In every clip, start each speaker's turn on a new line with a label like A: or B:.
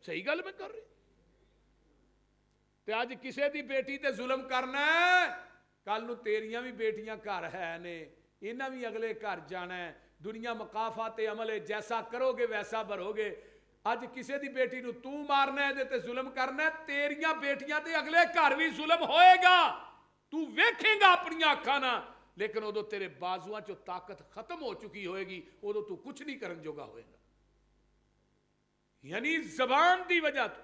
A: सही गल मैं कर रही। ते अज किसी की बेटी ते जुल्म करना है, कल नूं तेरियां भी बेटियां घर है ने, इन्हां भी अगले घर जाना है। दुनिया मकाफा ते अमल है, जैसा करोगे वैसा भरोगे। अज किसी की बेटी नूं तू मारना है ते जुल्म करना है, तेरियां बेटियां ते अगले घर भी जुल्म होएगा, तू वेखेगा अपनी अखां नाल। लेकिन उदों तेरे बाजुआं चों ताकत खत्म हो चुकी होएगी, उदों तू कुछ नहीं करन जोगा होएगा। यानी जबान की वजह तो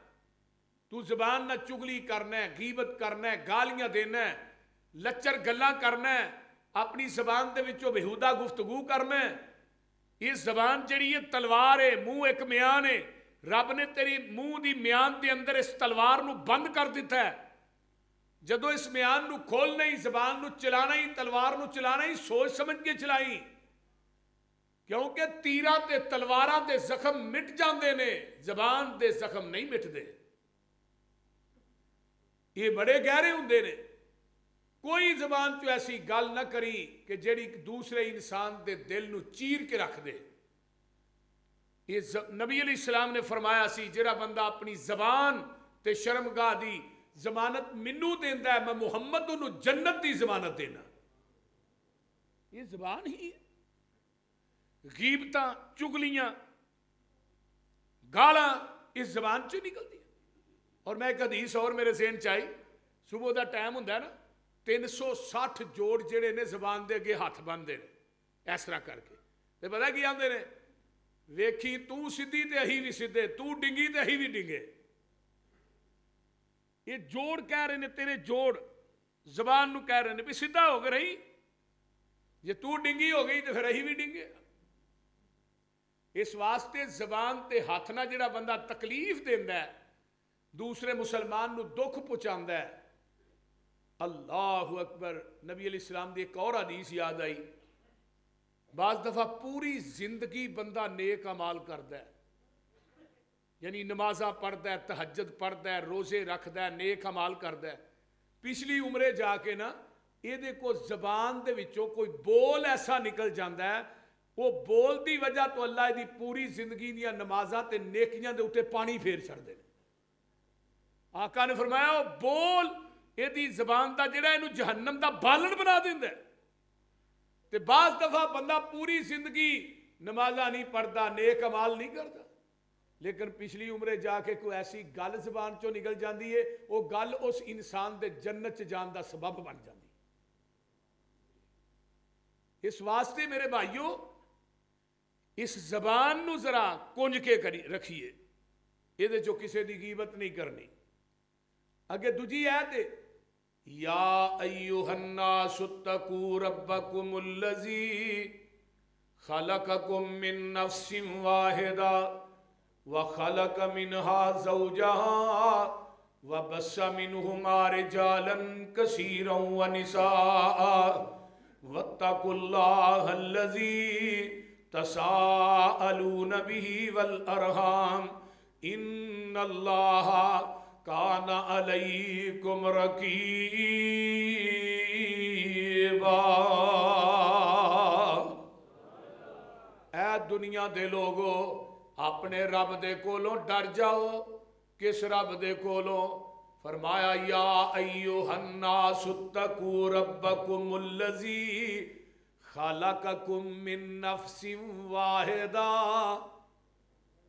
A: तू जबान ना चुगली करना है, गीबत करना है, गालियां देना है, लच्चर गल्लां करना है, अपनी जबान के विचों बेहूदा गुफ्तगू करना है। ये जबान जिहड़ी है तलवार है, मुंह एक म्यान है। रब ने तेरी मुंह की म्यान के अंदर इस तलवार नूं बंद कर दिता है। जदों इस म्यान नूं खोलना ही, जबान नूं चलाना ही, तलवार नूं चलाना ही सोच समझ के चलाई, क्योंकि तीरां ते तलवारां दे जख्म मिट जाते ने, जबान दे जख्म नहीं मिटदे। ये बड़े गहरे हुंदे ने। कोई जबान चो ऐसी गल ना करी कि जिहड़ी दूसरे इंसान के दिल नूं चीर के रख दे। ये नबी अलैहि सलाम ने फरमाया सी, जिहड़ा बंदा अपनी जबान ते शर्मगाह दी जमानत मैनू देंदा है, मैं मुहम्मद नूं जन्नत की जमानत देना। ये जबान ही है। गीबतां, चुगलियां, गालां इस जबान चो निकलदी। और मैं एक हदीस और मेरे ज़हन च आई, सुबह का टाइम हुंदा ना, 360 जोड़ जिहड़े ने जबान दे अगे हथ बन्नदे ने इस तरह करके, ते पता की आंदे ने, वेखी तू सीधी ते अही भी सीधे, तू डिंगी ते अही भी डिंगे। ये जोड़ कह रहे ने, तेरे जोड़ जबान नूं कह रहे ने भी सीधा हो के रही, जे तू डिंगी हो गई तो फिर अही भी डिंगे। इस वास्ते जबान ते हथ नाल जिहड़ा बंदा तकलीफ देंदा है, दूसरे मुसलमान नूं दुख पहुंचांदा है, अल्लाहु अकबर। नबी अलैहि सलाम की एक और हदीस याद आई, बाज़ दफ़ा पूरी जिंदगी बंदा नेक अमाल करता है, यानी नमाजा पढ़ता है, तहज्जुद पढ़ता है, रोज़े रखता है, नेक अमाल करता है। पिछली उम्रे जाके ना ये को जबान दे विचों कोई बोल ऐसा निकल जाता है, वो बोल की वजह तो अल्लाह दी पूरी जिंदगी दी नमाजा ते नेकियां दे उत्ते पानी फेर छड़दे ने। आका ने फरमाया वो बोल यदी जबान का जिहड़ा इहनूं जहन्नम का बालन बना दिंदा है। ते बाज़ दफा बंदा पूरी जिंदगी नमाजा नहीं पढ़ता, नेक अमाल नहीं करता, लेकिन पिछली उम्रे जाके कोई ऐसी गल जबान चो निकल जाती है, वो गल उस इंसान के जन्नत च जाने का सबब बन जाती। इस वास्ते मेरे भाइयों, इस जबान नूं जरा कुंज के करी रखिए, ये चो किसी की गीबत नहीं करनी। अगे दूजी आयत है, या अय्युहन्नासुत्तकू रब्बकुमुल्लज़ी खलककुम मिन नफ्सिन वाहिदा व खलक मिनहा ज़ौजहा व बस्सा मिनहुमा रिजालन कसीरन व निसाअ वत्तकुल्लाहल्लज़ी तसाअलून बिही वल अरहाम इन्नल्लाह काना अलैकुम रकीबा। ऐ दुनिया दे लोगो, अपने रब दे कोलों डर जाओ। किस रब दे कोलों? फरमाया या अय्युहन्नासुत्तकू रब्बकुमुल्लज़ी खलककुम मिन नफ्सिन वाहिदा।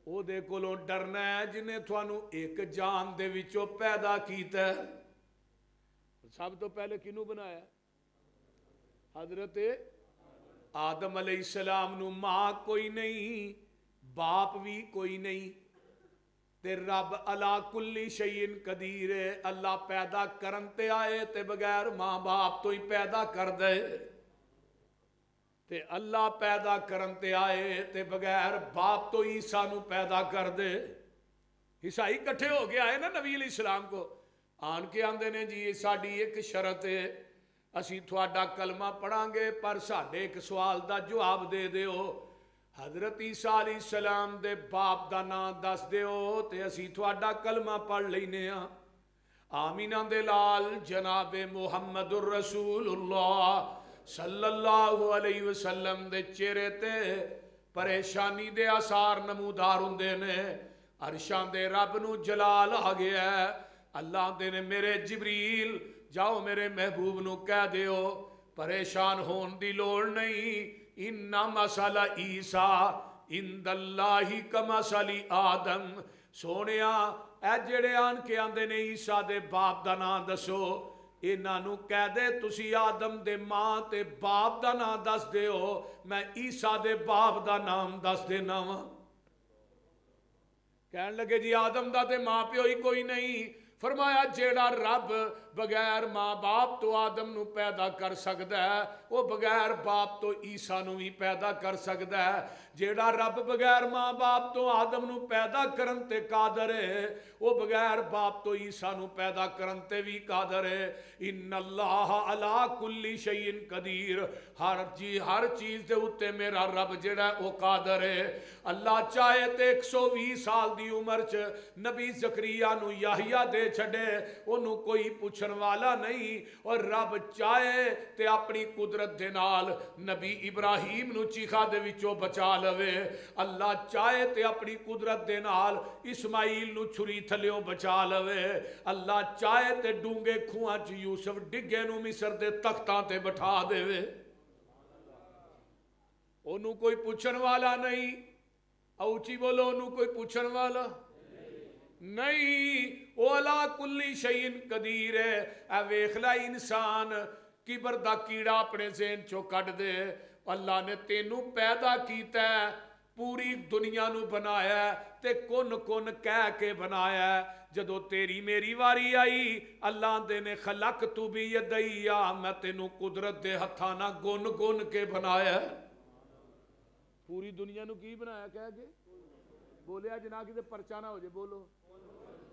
A: ओदे कोलों डरना है जिन्हें थानू एक जान दे विचों पैदा कीता। सब तो पहले किनू बनाया? हजरत आदम अलैहिस्सलाम नू मां कोई नहीं, बाप भी कोई नहीं, ते रब अला कुल्ली शैइन कदीर है। अल्लाह पैदा करन ते आए ते बगैर मां बाप तो ही पैदा कर दे, ते अल्लाह पैदा करन ते आए ते बगैर बाप तो ही सानू पैदा कर दे। ईसाई इकट्ठे हो के आए ना नबी अलैहिस्सलाम को, आन के आंदे ने जी साड़ी एक शरत है, असी थोड़ा कलमा पढ़ांगे पर साढ़े एक सवाल का जवाब दे दिओ। हजरत ईसा अलैहिस्सलाम दे बाप का नाम दस दिओ ते असी थोड़ा कलमा पढ़ लेने। आमीना दे लाल जनाबे मुहम्मदुर रसूलुल्लाह सल्लल्लाहु अलैहि वसल्लम दे चेहरे ते परेशानी दे आसार नमूदार हुंदे ने। ਅਰਸ਼ਾਂ ਦੇ ਰੱਬ ਨੂੰ ਜਲਾਲ ਆ ਗਿਆ। ਅੱਲਾਹ ਦੇ ਨੇ ਮੇਰੇ ਜਿਬਰੀਲ ਜਾਓ ਮੇਰੇ ਮਹਿਬੂਬ ਨੂੰ ਕਹਿ ਦਿਓ ਪਰੇਸ਼ਾਨ ਹੋਣ ਦੀ ਲੋੜ ਨਹੀਂ। ਇੰਨਾ ਮਸਲਾ ਈਸਾ ਇੰਦੱਲਾਹੀ ਕਮਸਲੀ ਆਦਮ। ਸੋਹਣਿਆ ਇਹ ਜਿਹੜੇ ਆਣ ਕੇ ਆਂਦੇ ਨੇ ਈਸਾ ਦੇ ਬਾਪ ਦਾ ਨਾਂ ਦੱਸੋ, ਇਹਨਾਂ ਨੂੰ ਕਹਿ ਦੇ ਤੁਸੀਂ ਆਦਮ ਦੇ ਮਾਂ ਤੇ ਬਾਪ ਦਾ ਨਾਂ ਦੱਸ ਦਿਓ, ਮੈਂ ਈਸਾ ਦੇ ਬਾਪ ਦਾ ਨਾਮ ਦੱਸ ਦੇਣਾ ਵਾ। ਕਹਿਣ ਲੱਗੇ ਜੀ ਆਦਮ ਦਾ ਤੇ ਮਾਂ ਪਿਓ ਹੀ ਕੋਈ ਨਹੀਂ। ਫਰਮਾਇਆ ਜਿਹੜਾ ਰੱਬ ਬਗੈਰ ਮਾਂ ਬਾਪ ਤੋਂ ਆਦਮ ਨੂੰ ਪੈਦਾ ਕਰ ਸਕਦਾ ਹੈ, ਉਹ ਬਗੈਰ ਬਾਪ ਤੋਂ ਈਸਾ ਨੂੰ ਵੀ ਪੈਦਾ ਕਰ ਸਕਦਾ ਹੈ। ਜਿਹੜਾ ਰੱਬ ਬਗੈਰ ਮਾਂ ਬਾਪ ਤੋਂ ਆਦਮ ਨੂੰ ਪੈਦਾ ਕਰਨ ਤੇ ਕਾਦਰ ਹੈ, ਉਹ ਬਗੈਰ ਬਾਪ ਤੋਂ ਈਸਾ ਨੂੰ ਪੈਦਾ ਕਰਨ ਤੇ ਵੀ ਕਾਦਰ ਹੈ। ਇਨ ਅੱਲਾਹ ਅਲਾ ਕੁੱਲੀ ਸ਼ੈਇਨ ਕਦੀਰ। ਹਰ ਚੀਜ਼ ਦੇ ਉੱਤੇ ਮੇਰਾ ਰੱਬ ਜਿਹੜਾ ਉਹ ਕਾਦਰ ਹੈ। ਅੱਲਾਹ ਚਾਹੇ ਤੇ 120 ਸਾਲ ਦੀ ਉਮਰ 'ਚ ਨਬੀ ਜ਼ਕਰੀਆ ਨੂੰ ਯਾਹਿਆ ਦੇ ਛੱਡੇ, ਉਹਨੂੰ ਕੋਈ ਪੁੱਛਣ ਵਾਲਾ ਨਹੀਂ। ਔਰ ਰੱਬ ਚਾਹੇ ਤੇ ਆਪਣੀ ਕੁਦਰਤ ਦੇ ਨਾਲ ਨਬੀ ਇਬਰਾਹੀਮ ਨੂੰ ਚੀਖਾ ਦੇ ਵਿੱਚੋਂ ਬਚਾ ਲਵੇ। ਅੱਲਾਹ ਚਾਹੇ ਤੇ ਆਪਣੀ ਕੁਦਰਤ ਦੇ ਨਾਲ ਇਸਮਾਈਲ ਨੂੰ ਛੁਰੀ ਥੱਲਿਓਂ ਬਚਾ ਲਵੇ। ਅੱਲਾਹ ਚਾਹੇ ਤੇ ਡੂੰਘੇ ਖੂਹਾਂ 'ਚ ਯੂਸਫ ਡਿੱਗੇ ਨੂੰ ਮਿਸਰ ਦੇ ਤਖਤਾਂ ਤੇ ਬਿਠਾ ਦੇਵੇ। ਉਹਨੂੰ ਕੋਈ ਪੁੱਛਣ ਵਾਲਾ ਨਹੀਂ। ਉੱਚੀ ਬੋਲੋ, ਉਹਨੂੰ ਕੋਈ ਪੁੱਛਣ ਵਾਲਾ ਨਹੀਂ। ਉਹ ਅਲਾ ਕੁੱਲੀ ਸ਼ੈਇਨ ਕਦੀਰ ਹੈ। ਇਹ ਵੇਖ ਲੈ ਇਨਸਾਨ ਕਿਬਰ ਦਾ ਕੀੜਾ ਆਪਣੇ ਜ਼ਹਿਨ ਚੋਂ ਕੱਢ ਦੇ। ਅੱਲਾ ਨੇ ਤੈਨੂੰ ਪੈਦਾ ਕੀਤਾ, ਪੂਰੀ ਦੁਨੀਆ ਨੂੰ ਬਣਾਇਆ ਤੇ ਕੁਨ ਕੁਨ ਕਹਿ ਕੇ ਬਣਾਇਆ। ਜਦੋਂ ਤੇਰੀ ਮੇਰੀ ਵਾਰੀ ਆਈ, ਅੱਲਾ ਦੇ ਨੇ ਖਲਕ ਤੂ ਵੀ ਯਦਈਆ, ਮੈਂ ਤੈਨੂੰ ਕੁਦਰਤ ਦੇ ਹੱਥਾਂ ਨਾਲ ਗੁਨ ਗੁਨ ਕੇ ਬਣਾਇਆ। ਪੂਰੀ ਦੁਨੀਆ ਨੂੰ ਕੀ ਬਣਾਇਆ ਕਹਿ ਕੇ ਬੋਲਿਆ ਜਨਾ ਕਿਤੇ ਪਰਚਾ ਨਾ ਹੋ ਜੇ। ਬੋਲੋ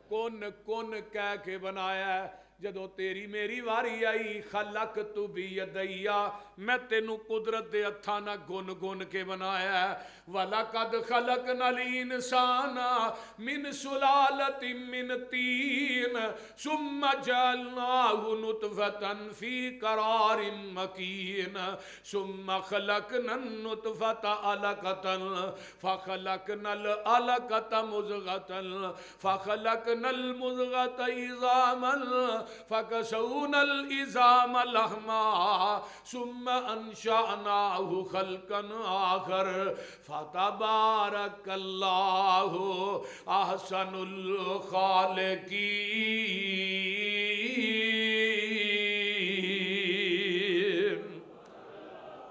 A: ਕੁਨ ਕੁਨ ਕਹਿ ਕੇ ਬਣਾਇਆ। ਜਦੋਂ ਤੇਰੀ ਮੇਰੀ ਵਾਰੀ ਆਈ, ਖਲਕ ਤੂ ਵੀ ਯਦਈਆ, ਮੈਂ ਤੈਨੂੰ ਕੁਦਰਤ ਦੇ ਹੱਥਾਂ ਨਾਲ ਗੁਨ ਗੁਨ ਕੇ ਬਣਾਇਆ। ਵਲਕਦ ਖਲਕਨਲ ਇਨਸਾਨਾ ਮਿਨ ਸੁਲਾਲतिन मिन तीन सुम्मा जअलनाहु नुतफतन फी करारिन मकीन सुम्मा खलकनन नुतफत अलकतन फखलकनल अलकत मुज़गतन फखलकनल मुज़गत इज़ामन फकसौनल इज़ाम लहमा सुम्मा अंशअनाहु खल्कन आखर फतबारकल्लाहु अहसनुल खालिकीन।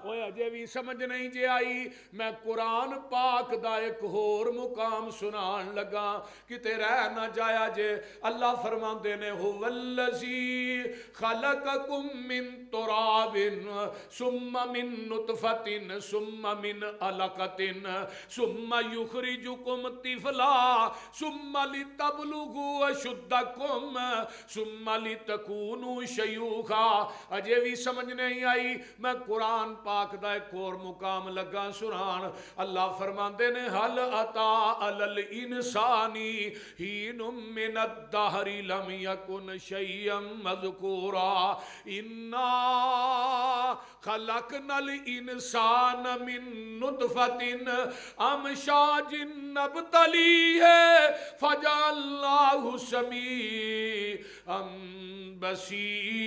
A: ओए अजे भी समझ नहीं जे आई। मैं कुरान पाक दा एक होर मुकाम सुनान लगा, किते रह ना जाया जे। अल्लाह फरमांदे ने हुवल्लज़ी खलककुम मिन तुराबिन सुम्मा मिन नुतफतिन सुम्मा मिन अलकतिन सुम्मा युखरिजुकुम तिफला सुम्मा लितबलुगु अशुद्धकुम सुम्मा लितकूनु शयूखा। अजे भी समझ नहीं आई। मैं कुरान पाक दा एक और मुकाम लगा सुनान। अल्लाह फरमांदे ने हल अता अलल इंसानी हीनुम मिनद दहरी लम यकुन शैयम मज़कूरा इन्ना खलकनल इंसान मिन नुतफतिन अमशाजिन नबतलीह फजअल्नाहु समीअन बसीरा।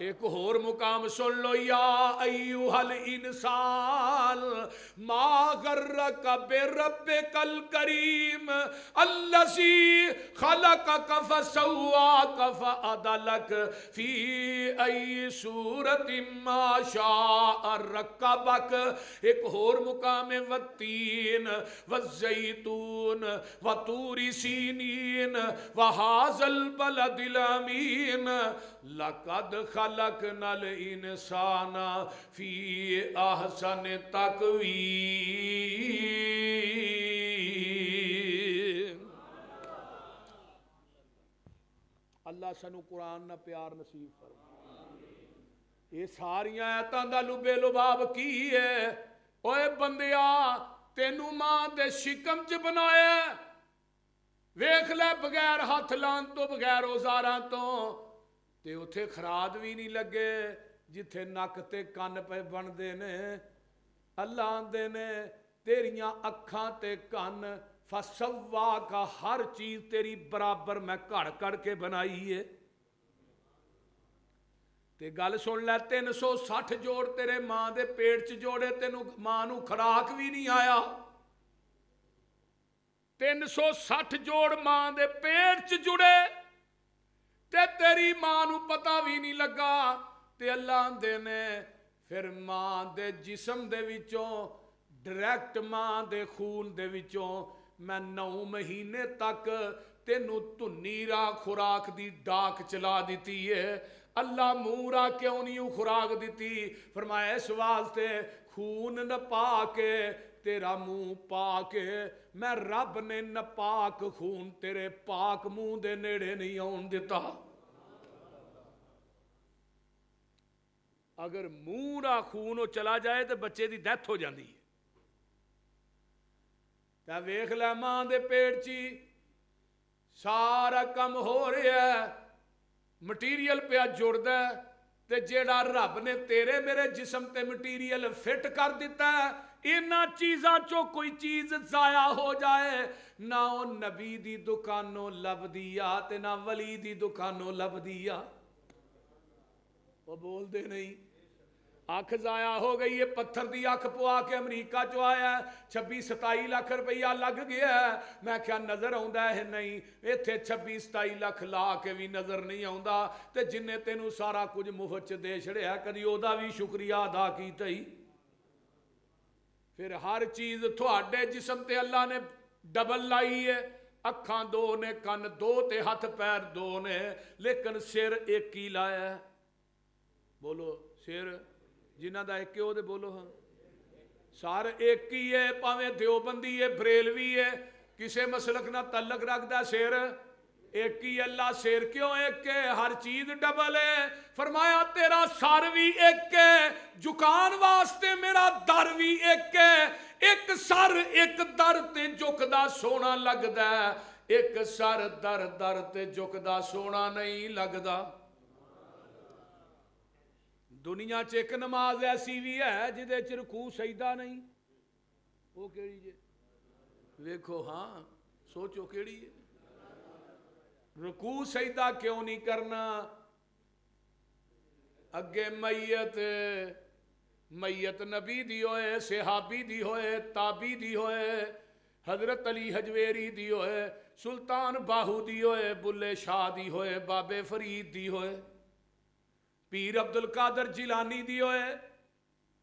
A: एक होर मुकाम सुन लो। या अय्युहल इंसान मा गर्रक बिरब्बिकल करीम अल्लज़ी खलकक फसव्वाक फअदलक फी अय्यि सूरतिन मा शाअ रक्कबक। एक होर मुकाम है वत्तीन वज़्ज़ैतून वतूरी सीनीन वहाज़ल बलदिल अमीन लक़द खलकनल इंसाना फी अहसन तक़वीम। अल्लाह सानू कुरान ना प्यार नसीब फरमाए। ये सारियां आयतां दा लुबे लुबाब की है? ओए बंदिया तेनू मां दे शिकम च बनाया। वेख ले बगैर हाथ लान तो बगैर औजारां तो ते उत्थे खराद भी नहीं लगे। जिथे नक ते कन पे बनते ने, अल्लाह आंदे ने तेरियां अखां ते कन फसवा का, हर चीज तेरी बराबर मैं घड़ घड़ के बनाई है। ते गल सुन लै, 360 जोड़ तेरे मां दे पेट च जोड़े, तेनू मां नू खुराक भी नहीं आया। 360 जोड़ मां दे पेट च जुड़े ते तेरी मां नू पता भी नहीं लगा। ते अल्लाह आंदे ने फिर मां दे जिस्म दे विचों डायरैक्ट मां दे खून दे विचों मैं 9 महीने तक तेनू धुन्नी खुराक दी डाक चला दी है। अल्लाह मूरा क्यों नहीं खुराक दी? फरमाया इस वास्ते खून नपा के तेरा मुंह पा के मैं रब ने नपाक खून तेरे पाक मुंह दे नेड़े नहीं आउण दिता। अगर मूह दा खून वो चला जाए तो बच्चे की डेथ हो जाती है। तो वेख लै मां दे पेट ची सारा काम हो रहा है, मटीरियल पिया जुड़दा है, ते जेड़ा रब ने तेरे मेरे जिस्म ते मटीरियल फिट कर दिता है, इन्हां चीज़ां चो कोई चीज़ जाया हो जाए ना वो नबी दी दुकानों लभदी आ ते ना वली दी दुकानों लभदी आ। वो बोलते नहीं। अख जाया हो गई है, पत्थर की अख पवा के अमरीका चो आया, 26-27 लाख रुपया लग गया। मैं क्या नज़र आउंदा है? नहीं, इत्थे 26-27 लाख ला के भी नज़र नहीं आउंदा। ते जिन्ने तेनू सारा कुछ मुफ्त च दे छड़िया, कदी ओदा भी शुक्रिया अदा कीता ही? फिर हर चीज़ तुहाडे जिस्म ते अल्लाह ने डबल लाई है। अखां 2 ने, कन 2 ते हथ पैर 2 ने, लेकिन सिर एक ही लाया। बोलो सिर जिन्हां दा एक है बोलो हाँ। सर एक ही है, भावें देवबंदी है, बरेलवी है, किसे मसलक ना तलक रखता, सिर एक ही। अल्लाह सिर क्यों एक है? हर चीज डबल है। फरमाया तेरा सर भी एक है, झुकान वास्ते मेरा दर भी एक है। एक सर एक दर ते झुकदा सोना लगदा, एक सर दर दर ते झुकदा सोना नहीं लगदा। दुनिया च एक नमाज ऐसी भी है जिदे च रुकू सजदा नहीं। वो केड़ी जे? वेखो हाँ, सोचो केड़ी है? रुकू सजदा क्यों नहीं करना? अगे मैयत नबी दी होए, सहाबी दी होए, ताबी दी होए, हजरत अली हजवेरी दी होए, सुल्तान बाहू दी होए, बुल्ले शाह दी होए, बाबे फरीद दी होए, पीर अब्दुल कादर जिलानी दी होए।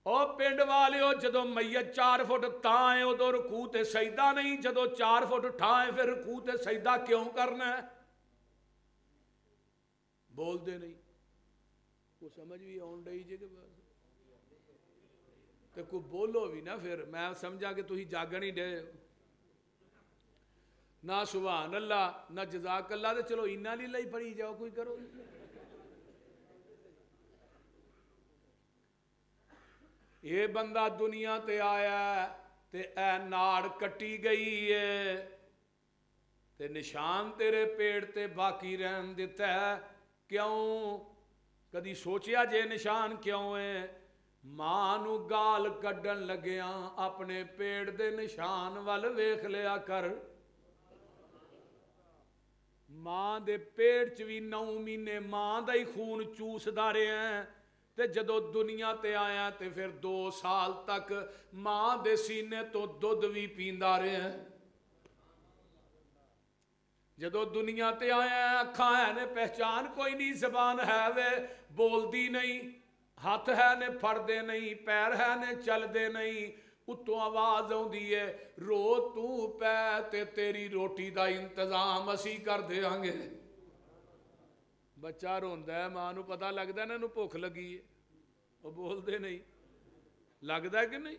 A: ओ पिंड वाले जदों मैयत 4 फुट तां है उदों रुकू ते सजदा नहीं, जदों 4 फुट ठा है फिर रुकू ते सजदा क्यों करना है? बोलते नहीं। को समझ भी आउण डई जे कि बस ते को बोलो भी ना, फिर मैं समझा कि तुसीं जागण ही डे ना। सुभान अल्लाह ना जज़ाक अल्लाह, तो चलो इन्ना ली लई पढ़ी जाओ, कोई करो। ये बंदा दुनिया ते आया ते ए नाड़ कटी गई है ते निशान तेरे पेट ते बाकी रहन दिता है। क्यों? कदी सोचिया जे निशान क्यों है? मां नू गाल कड्डन लग्या अपने पेट दे निशान वल वेख लिया कर। मां दे पेट च भी 9 महीने मां दा ही खून चूसदा रहा है, ते जदों दुनिया ते आया ते फिर 2 साल तक मां दे सीने तो दुध भी पींदा रहा है। जदों दुनिया ते आया अखां है ने पहचान कोई नहीं, जबान है वे बोलती नहीं, हाथ है ने फड़दे नहीं, पैर है ने चलते नहीं, उत्तों आवाज आउंदी है रो तू पै ते तेरी रोटी का इंतजाम असी कर देंगे। बच्चा रोंदा है, मां नू पता लगता इन्हां नू भुख लगी है, वो बोलते नहीं। लगता कि नहीं?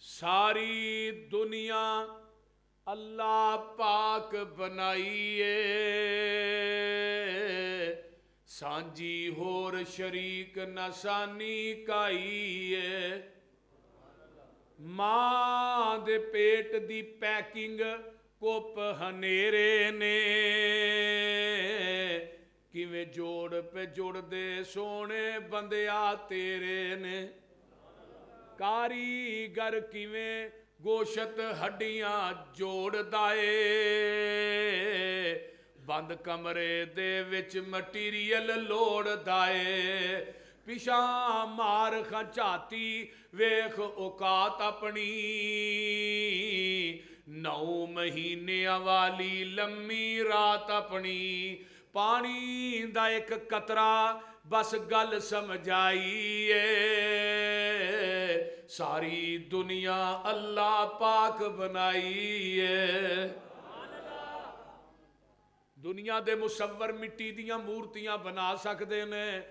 A: सारी दुनिया अल्लाह पाक बनाई है, सांझी होर शरीक नसानी काई है। मां दे पेट दी पैकिंग कुप हनेरे ने ਕਿਵੇਂ ਜੋੜ ਪੇ ਜੁੜਦੇ ਸੋਹਣੇ ਬੰਦਿਆ ਤੇਰੇ ਨੇ। ਕਾਰੀਗਰ ਕਿਵੇਂ ਗੋਸ਼ਤ ਹੱਡੀਆਂ ਜੋੜਦਾ ਏ, ਬੰਦ ਕਮਰੇ ਦੇ ਵਿੱਚ ਮਟੀਰੀਅਲ ਲੋੜਦਾ ਏ। ਪਿਛਾਂ ਮਾਰ ਖੰਚਾਤੀ ਵੇਖ ਔਕਾਤ ਆਪਣੀ, 9 ਮਹੀਨਿਆਂ ਵਾਲੀ ਲੰਮੀ ਰਾਤ ਆਪਣੀ। ਪਾਣੀ ਦਾ ਇੱਕ ਕਤਰਾ ਬਸ ਗੱਲ ਸਮਝਾਈ ਏ, ਸਾਰੀ ਦੁਨੀਆ ਅੱਲਾ ਪਾਕ ਬਣਾਈ ਏ। ਦੁਨੀਆ ਦੇ ਮੁਸੱਵਰ ਮਿੱਟੀ ਦੀਆਂ ਮੂਰਤੀਆਂ ਬਣਾ ਸਕਦੇ ਨੇ,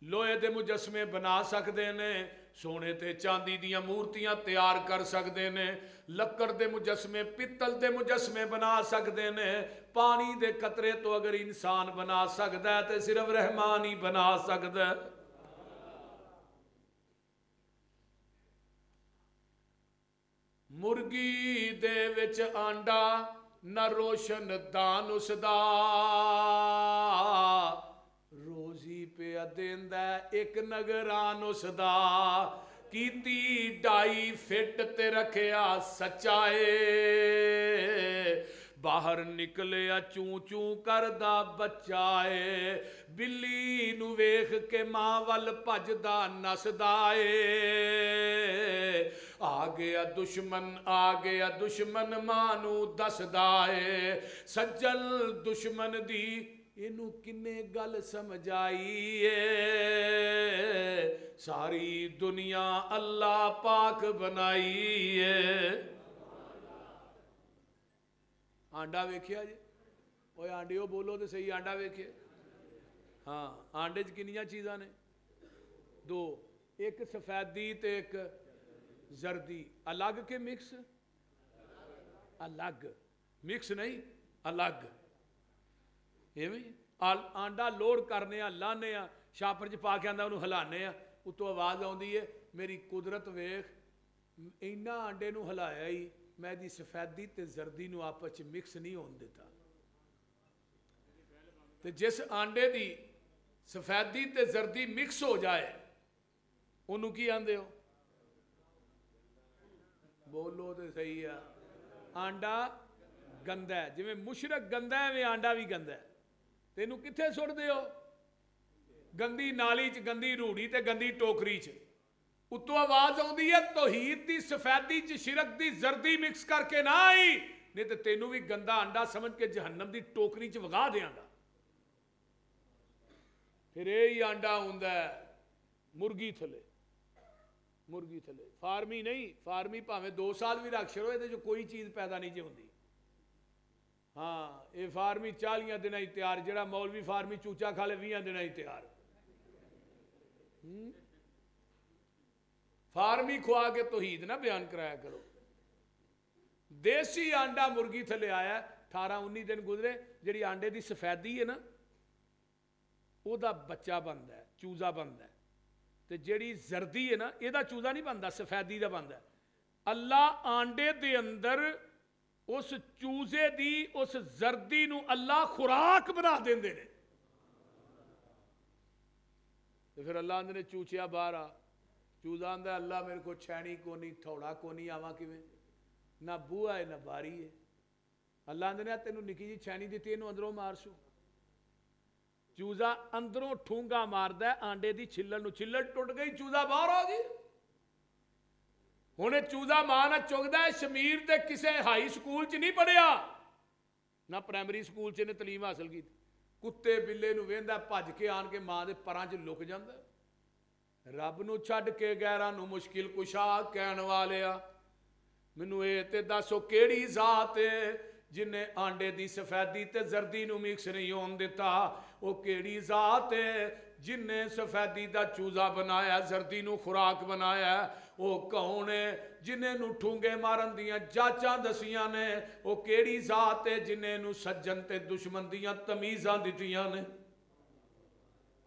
A: ਲੋਹੇ ਦੇ ਮੁਜਸਮੇ ਬਣਾ ਸਕਦੇ ਨੇ, ਸੋਨੇ ਤੇ ਚਾਂਦੀ ਦੀਆਂ ਮੂਰਤੀਆਂ ਤਿਆਰ ਕਰ ਸਕਦੇ ਨੇ, ਲੱਕੜ ਦੇ ਮੁਜਸਮੇ ਪਿੱਤਲ ਦੇ ਮੁਜਸਮੇ ਬਣਾ ਸਕਦੇ ਨੇ। ਪਾਣੀ ਦੇ ਕਤਰੇ ਤੋਂ ਅਗਰ ਇਨਸਾਨ ਬਣਾ ਸਕਦਾ ਹੈ ਤੇ ਸਿਰਫ ਰਹਿਮਾਨ ਹੀ ਬਣਾ ਸਕਦਾ ਹੈ। ਮੁਰਗੀ ਦੇ ਵਿੱਚ ਆਂਡਾ ਨਾ ਰੋਸ਼ਨ ਦਾਨ ਉਸਦਾ, ਰੋਜ਼ੀ ਪਿਆ ਦੇਂਦਾ ਇੱਕ ਨਗਰਾਨ ਉਸਦਾ। ਕੀਤੀ 2.5 ਫਿੱਟ ਤੇ ਰੱਖਿਆ ਸੱਚਾ ਏ, ਬਾਹਰ ਨਿਕਲਿਆ ਚੂੰ ਚੂੰ ਕਰਦਾ ਬੱਚਾ ਏ। ਬਿੱਲੀ ਨੂੰ ਵੇਖ ਕੇ ਮਾਂ ਵੱਲ ਭੱਜਦਾ ਨੱਸਦਾ ਏ, ਆ ਗਿਆ ਦੁਸ਼ਮਨ ਮਾਂ ਨੂੰ ਦੱਸਦਾ ਏ। ਸੱਜਣ ਦੁਸ਼ਮਨ ਦੀ ਇਹਨੂੰ ਕਿੰਨੇ ਗੱਲ ਸਮਝਾਈ ਏ, ਸਾਰੀ ਦੁਨੀਆ ਅੱਲਾ ਪਾਕ ਬਣਾਈ ਏ। ਆਂਡਾ ਵੇਖਿਆ ਜੀ? ਓਏ ਆਂਡਿਓ ਬੋਲੋ ਤੇ ਸਹੀ, ਆਂਡਾ ਵੇਖਿਆ? ਹਾਂ, ਆਂਡੇ 'ਚ ਕਿੰਨੀਆਂ ਚੀਜ਼ਾਂ ਨੇ? 2, ਇੱਕ ਸਫੈਦੀ ਤੇ ਇੱਕ ਜ਼ਰਦੀ। ਅਲੱਗ ਕੇ ਮਿਕਸ? ਅਲੱਗ, ਮਿਕਸ ਨਹੀਂ, ਅਲੱਗ। ਇਵੇਂ ਆਂਡਾ ਲੋਡ ਕਰਨੇ ਆ, ਲਾਣੇ ਆ, ਛਾਪਰ 'ਚ ਪਾ ਕੇ ਆਂਦਾ ਉਹਨੂੰ ਹਿਲਾਣੇ ਆ, ਉੱਤੋਂ ਆਵਾਜ਼ ਆਉਂਦੀ ਹੈ ਮੇਰੀ ਕੁਦਰਤ ਵੇਖ, ਇੰਨਾ ਆਂਡੇ ਨੂੰ ਹਿਲਾਇਆ ਹੀ ਮੈਂ ਇਹਦੀ ਸਫੈਦੀ ਤੇ ਜ਼ਰਦੀ ਨੂੰ ਆਪਸ 'ਚ ਮਿਕਸ ਨਹੀਂ ਹੋਣ ਦਿੱਤਾ। ਤੇ ਜਿਸ ਆਂਡੇ ਦੀ ਸਫੈਦੀ ਤੇ ਜ਼ਰਦੀ ਮਿਕਸ ਹੋ ਜਾਏ ਉਹਨੂੰ ਕੀ ਆਂਦੇ ਹੋ? ਬੋਲੋ ਤੇ ਸਹੀ ਆ। ਆਂਡਾ ਗੰਦਾ ਹੈ, ਜਿਵੇਂ ਮੁਸ਼ਰਕ ਗੰਦਾ ਹੈ ਐਵੇਂ ਆਂਡਾ ਵੀ ਗੰਦਾ ਹੈ। ਤੈਨੂੰ ਕਿੱਥੇ ਸੁੱਟਦੇ ਹੋ? ਗੰਦੀ ਨਾਲੀ 'ਚ, ਗੰਦੀ ਰੂੜੀ ਤੇ ਗੰਦੀ ਟੋਕਰੀ 'ਚ। ਉੱਤੋਂ ਆਵਾਜ਼ ਆਉਂਦੀ ਹੈ ਤੌਹੀਦ ਦੀ ਸਫੈਦੀ 'ਚ ਸ਼ਿਰਕ ਦੀ ਜ਼ਰਦੀ ਮਿਕਸ ਕਰਕੇ ਨਾ ਆਈ, ਨਹੀਂ ਤੇ ਤੈਨੂੰ ਵੀ ਗੰਦਾ ਆਂਡਾ ਸਮਝ ਕੇ ਜਹੰਨਮ ਦੀ ਟੋਕਰੀ 'ਚ ਵਗਾ ਦਿਆਂਗਾ। ਫਿਰ ਇਹ ਹੀ ਆਂਡਾ ਹੁੰਦਾ ਮੁਰਗੀ ਥੱਲੇ, ਮੁਰਗੀ ਥੱਲੇ। ਫਾਰਮੀ ਨਹੀਂ, ਫਾਰਮੀ ਭਾਵੇਂ 2 ਸਾਲ ਵੀ ਰੱਖ ਛੜੋ, ਇਹਦੇ 'ਚ ਕੋਈ ਚੀਜ਼ ਪੈਦਾ ਨਹੀਂ ਜੇ ਹੁੰਦੀ। ਹਾਂ, ਇਹ ਫਾਰਮੀ 40 ਦਿਨਾਂ ਹੀ ਤਿਆਰ, ਜਿਹੜਾ ਮੌਲਵੀ ਫਾਰਮੀ ਚੂਚਾ ਖਾ ਲੇ 20 ਦਿਨਾਂ ਹੀ ਤਿਆਰ। ਫਾਰਮੀ ਖਵਾ ਕੇ ਤੌਹੀਦ ਨਾ ਬਿਆਨ ਕਰਾਇਆ ਕਰੋ। ਦੇਸੀ ਆਂਡਾ ਮੁਰਗੀ ਥੱਲੇ ਆਇਆ, 18-19 ਦਿਨ ਗੁਜ਼ਰੇ, ਜਿਹੜੀ ਆਂਡੇ ਦੀ ਸਫੈਦੀ ਹੈ ਨਾ ਉਹਦਾ ਬੱਚਾ ਬਣਦਾ ਹੈ, ਚੂਜ਼ਾ ਬਣਦਾ ਹੈ। ਤੇ ਜਿਹੜੀ ਜ਼ਰਦੀ ਹੈ ਨਾ ਇਹਦਾ ਚੂਜ਼ਾ ਨਹੀਂ ਬਣਦਾ, ਸਫੈਦੀ ਦਾ ਬਣਦਾ। ਅੱਲਾ ਆਂਡੇ ਦੇ ਅੰਦਰ ਉਸ ਚੂਜ਼ੇ ਦੀ, ਉਸ ਜ਼ਰਦੀ ਨੂੰ ਅੱਲਾ ਖੁਰਾਕ ਬਣਾ ਦਿੰਦੇ ਨੇ। ਤੇ ਫਿਰ ਅੱਲਾ ਆਂਦੇ ਨੇ ਚੂਚਿਆ ਬਾਹਰ ਆ। ਚੂਜ਼ਾ ਆਂਦਾ ਅੱਲਾ ਮੇਰੇ को छैनी कोनी, थोड़ा कोनी, आवा किवें? ना बूहा है ना बारी है। अल्लाह आंदे ने तेनू निकी जी छैनी दित्ती, इनू अंदरों मारसू। चूजा अंदरों ठूंगा मारदा आंडे दी छिल्लड़ नू, छिल्लड़ टुट गई, चूजा बाहर आ गई। हुण चूजा मां नाल चुगदा है। शमीर ते किसे हाई स्कूल च नहीं पढ़िया, ना प्राइमरी स्कूल च इहने तलीम हासिल की। कुत्ते बिल्ले नू वेंदा, भज के आन के मां दे परां च लुक जांदा। रब नू छड्ड के गैरां नू मुश्किल कुशा कहण वालिया, मैनू ये ते दसो केड़ी जात है जिन्हें आंडे दी सफेदी ते जर्दी नू मिक्स नहीं होण दिता? वो केड़ी जात है जिन्हें सफेदी दा चूजा बनाया, जर्दी नू खुराक बनाया? वो कौन है जिन्हें नू ठूंगे मारन दियां जाचां दसियां ने? वो केड़ी जात है जिन्हें नू सज्जन ते दुश्मन दियां तमीज़ां दित्तियां ने?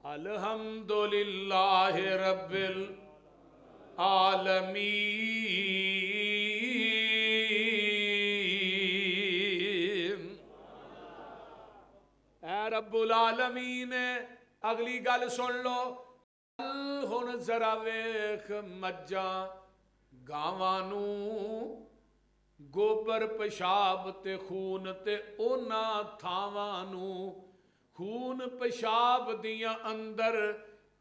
A: अल्हम्दुलिल्लाह रब्बिल आलमीन। ऐ रब्बुल आलमीन, ਅਗਲੀ ਗੱਲ ਸੁਣ ਲਓ, ਹੁਣ ਜ਼ਰਾ ਵੇਖ ਮੱਝਾਂ ਗਾਵਾਂ ਨੂੰ ਗੋਬਰ ਪਿਸ਼ਾਬ ਤੇ ਖੂਨ ਤੇ ਉਹਨਾਂ ਥਾਵਾਂ ਨੂੰ, ਖੂਨ ਪਿਸ਼ਾਬ ਦੀਆਂ ਅੰਦਰ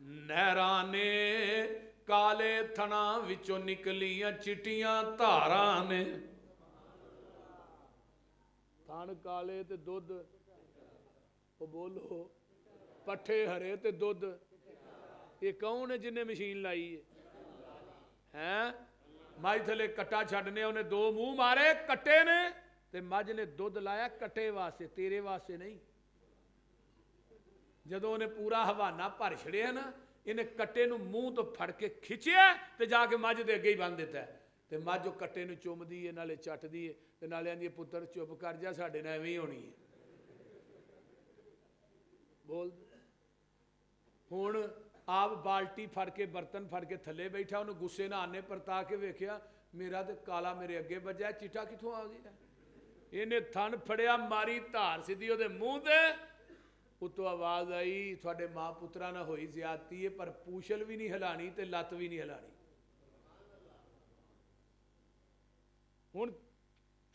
A: ਨਹਿਰਾਂ ਨੇ, ਕਾਲੇ ਥਣਾ ਵਿੱਚੋਂ ਨਿਕਲੀਆਂ ਚਿੱਟੀਆਂ ਧਾਰਾਂ ਨੇ। ਥਣ ਕਾਲੇ ਤੇ ਦੁੱਧ, ਉਹ ਬੋਲੋ, ਪੱਠੇ ਹਰੇ ਤੇ ਦੁੱਧ। ਇਹ ਕੌਣ ਹੈ ਜਿਹਨੇ ਮਸ਼ੀਨ ਲਾਈ ਹੈ? ਮੱਝ ਥਲੇ ਕੱਟਾ ਛੱਡਨੇ, ਉਹਨੇ ਦੋ ਮੂੰਹ ਮਾਰੇ, ਕੱਟੇ ਨੇ, ਤੇ ਮੱਝ ਨੇ ਦੁੱਧ ਲਾਇਆ ਕੱਟੇ ਵਾਸਤੇ, ਤੇਰੇ ਵਾਸਤੇ ਨਹੀਂ। ਜਦੋਂ ਉਹਨੇ ਪੂਰਾ ਹਵਾਨਾ ਭਰ ਛੜਿਆ ਨਾ, ਇਹਨੇ ਕੱਟੇ ਨੂੰ ਮੂੰਹ ਤੋਂ ਫੜ ਕੇ ਖਿੱਚਿਆ ਤੇ ਜਾ ਕੇ ਮੱਝ ਦੇ ਅੱਗੇ ਹੀ ਬੰਨ ਦਿੱਤਾ। ਤੇ ਮੱਝ ਉਹ ਕੱਟੇ ਨੂੰ ਚੁੰਮਦੀ ਹੈ, ਨਾਲੇ ਚੱਟਦੀ ਹੈ, ਤੇ ਨਾਲੇ ਆਂਦੀ ਪੁੱਤਰ ਚੁੱਪ ਕਰ ਜਾ, ਸਾਡੇ ਨਾਲ ਐਵੇਂ ਹੀ ਹੋਣੀ ਹੈ। ਬੋਲ ਹੁਣ ਆਪ ਬਾਲਟੀ ਫੜ ਕੇ, ਬਰਤਨ ਫੜ ਕੇ ਥੱਲੇ ਬੈਠਾ, ਉਹਨੂੰ ਗੁੱਸੇ ਨਾਲ ਆਨੇ ਪਰਤਾ ਕੇ ਵੇਖਿਆ, ਮੇਰਾ ਤੇ ਕਾਲਾ ਮੇਰੇ ਅੱਗੇ ਵੱਜਿਆ, ਚਿੱਟਾ ਕਿੱਥੋਂ ਆ ਗਿਆ? ਇਹਨੇ ਥਣ ਫੜਿਆ, ਮਾਰੀ ਧਾਰ ਸਿੱਧੀ ਉਹਦੇ ਮੂੰਹ ਤੇ। ਉਤੋਂ ਆਵਾਜ਼ ਆਈ, ਤੁਹਾਡੇ ਮਾਂ ਪੁੱਤਰਾਂ ਨਾਲ ਹੋਈ ਜ਼ਿਆਦਤੀ ਹੈ, ਪਰ ਪੂਛਲ ਵੀ ਨਹੀਂ ਹਿਲਾਣੀ ਤੇ ਲੱਤ ਵੀ ਨਹੀਂ ਹਿਲਾਣੀ। ਹੁਣ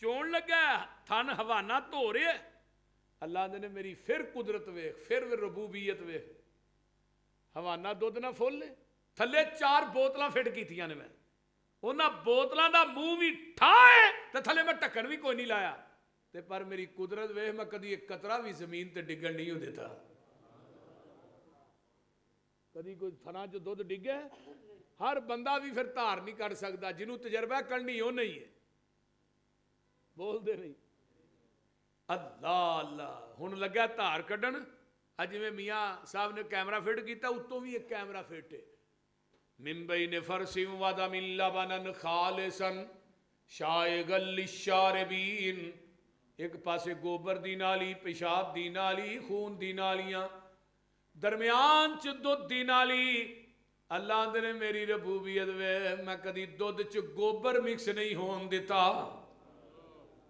A: ਚੋਣ ਲੱਗਾ, ਥਣ ਹਵਾਨਾ ਧੋ ਰਿਹਾ। ਅੱਲਾ ਨੇ ਮੇਰੀ ਫਿਰ ਕੁਦਰਤ ਵੇਖ, ਫਿਰ ਰਬੂਬੀਅਤ ਵੇਖ। ਹਵਾਨਾ ਦੁੱਧ ਨਾ ਫੁੱਲ, ਥੱਲੇ 4 ਬੋਤਲਾਂ ਫਿੱਟ ਕੀਤੀਆਂ ਨੇ ਮੈਂ, ਉਹਨਾਂ ਬੋਤਲਾਂ ਦਾ ਮੂੰਹ ਵੀ ਠਾਏ ਤੇ ਥੱਲੇ ਮੈਂ ਢੱਕਣ ਵੀ ਕੋਈ ਨਹੀਂ ਲਾਇਆ। ਤੇ ਪਰ ਮੇਰੀ ਕੁਦਰਤ ਵੇਖ, ਮੈਂ ਕਦੀ ਇੱਕ ਕਤਰਾ ਵੀ ਜ਼ਮੀਨ ਤੇ ਡਿੱਗਣ ਨਹੀਂ ਹੋ ਦਿੱਤਾ। ਕਦੀ ਕੋਈ ਥਣਾ ਚ ਦੁੱਧ ਡਿੱਗੇ? ਹਰ ਬੰਦਾ ਵੀ ਫਿਰ ਧਾਰ ਨਹੀਂ ਕੱਢ ਸਕਦਾ, ਜਿਹਨੂੰ ਤਜਰਬਾ ਕਰਨੀ ਉਹ ਨਹੀਂ ਹੈ। ਬੋਲਦੇ ਨਹੀਂ ਅੱਲਾ ਅੱਲਾ। ਹੁਣ ਲੱਗਾ ਧਾਰ ਕੱਢਣ, ਅੱਜ ਜਿਵੇਂ ਮੀਆਂ ਸਾਹਿਬ ਨੇ ਕੈਮਰਾ ਫਿੱਟ ਕੀਤਾ, ਉੱਤੋਂ ਵੀ ਇੱਕ ਕੈਮਰਾ ਫਿੱਟ ਹੈ। ਮਿੰਬਈ ਨੇ ਫਰਸਿਮ ਵਾਦਾ ਮਿਨ ਲਬਨਨ ਖਾਲਿਸਨ ਸ਼ਾਇਗਲ ਲਿਸ਼ਾਰਿਬੀਨ। ਇੱਕ ਪਾਸੇ ਗੋਬਰ ਦੀ ਨਾਲੀ, ਪਿਸ਼ਾਬ ਦੀ ਨਾਲੀ, ਖੂਨ ਦੀ ਨਾਲੀਆਂ, ਦਰਮਿਆਨ ਚ ਦੁੱਧ ਦੀ ਨਾਲੀ। ਅੱਲਾ ਨੇ ਮੇਰੀ ਰਬੂਬੀਅਤ ਵੇ, ਮੈਂ ਕਦੀ ਦੁੱਧ ਚ ਗੋਬਰ ਮਿਕਸ ਨਹੀਂ ਹੋਣ ਦਿੱਤਾ,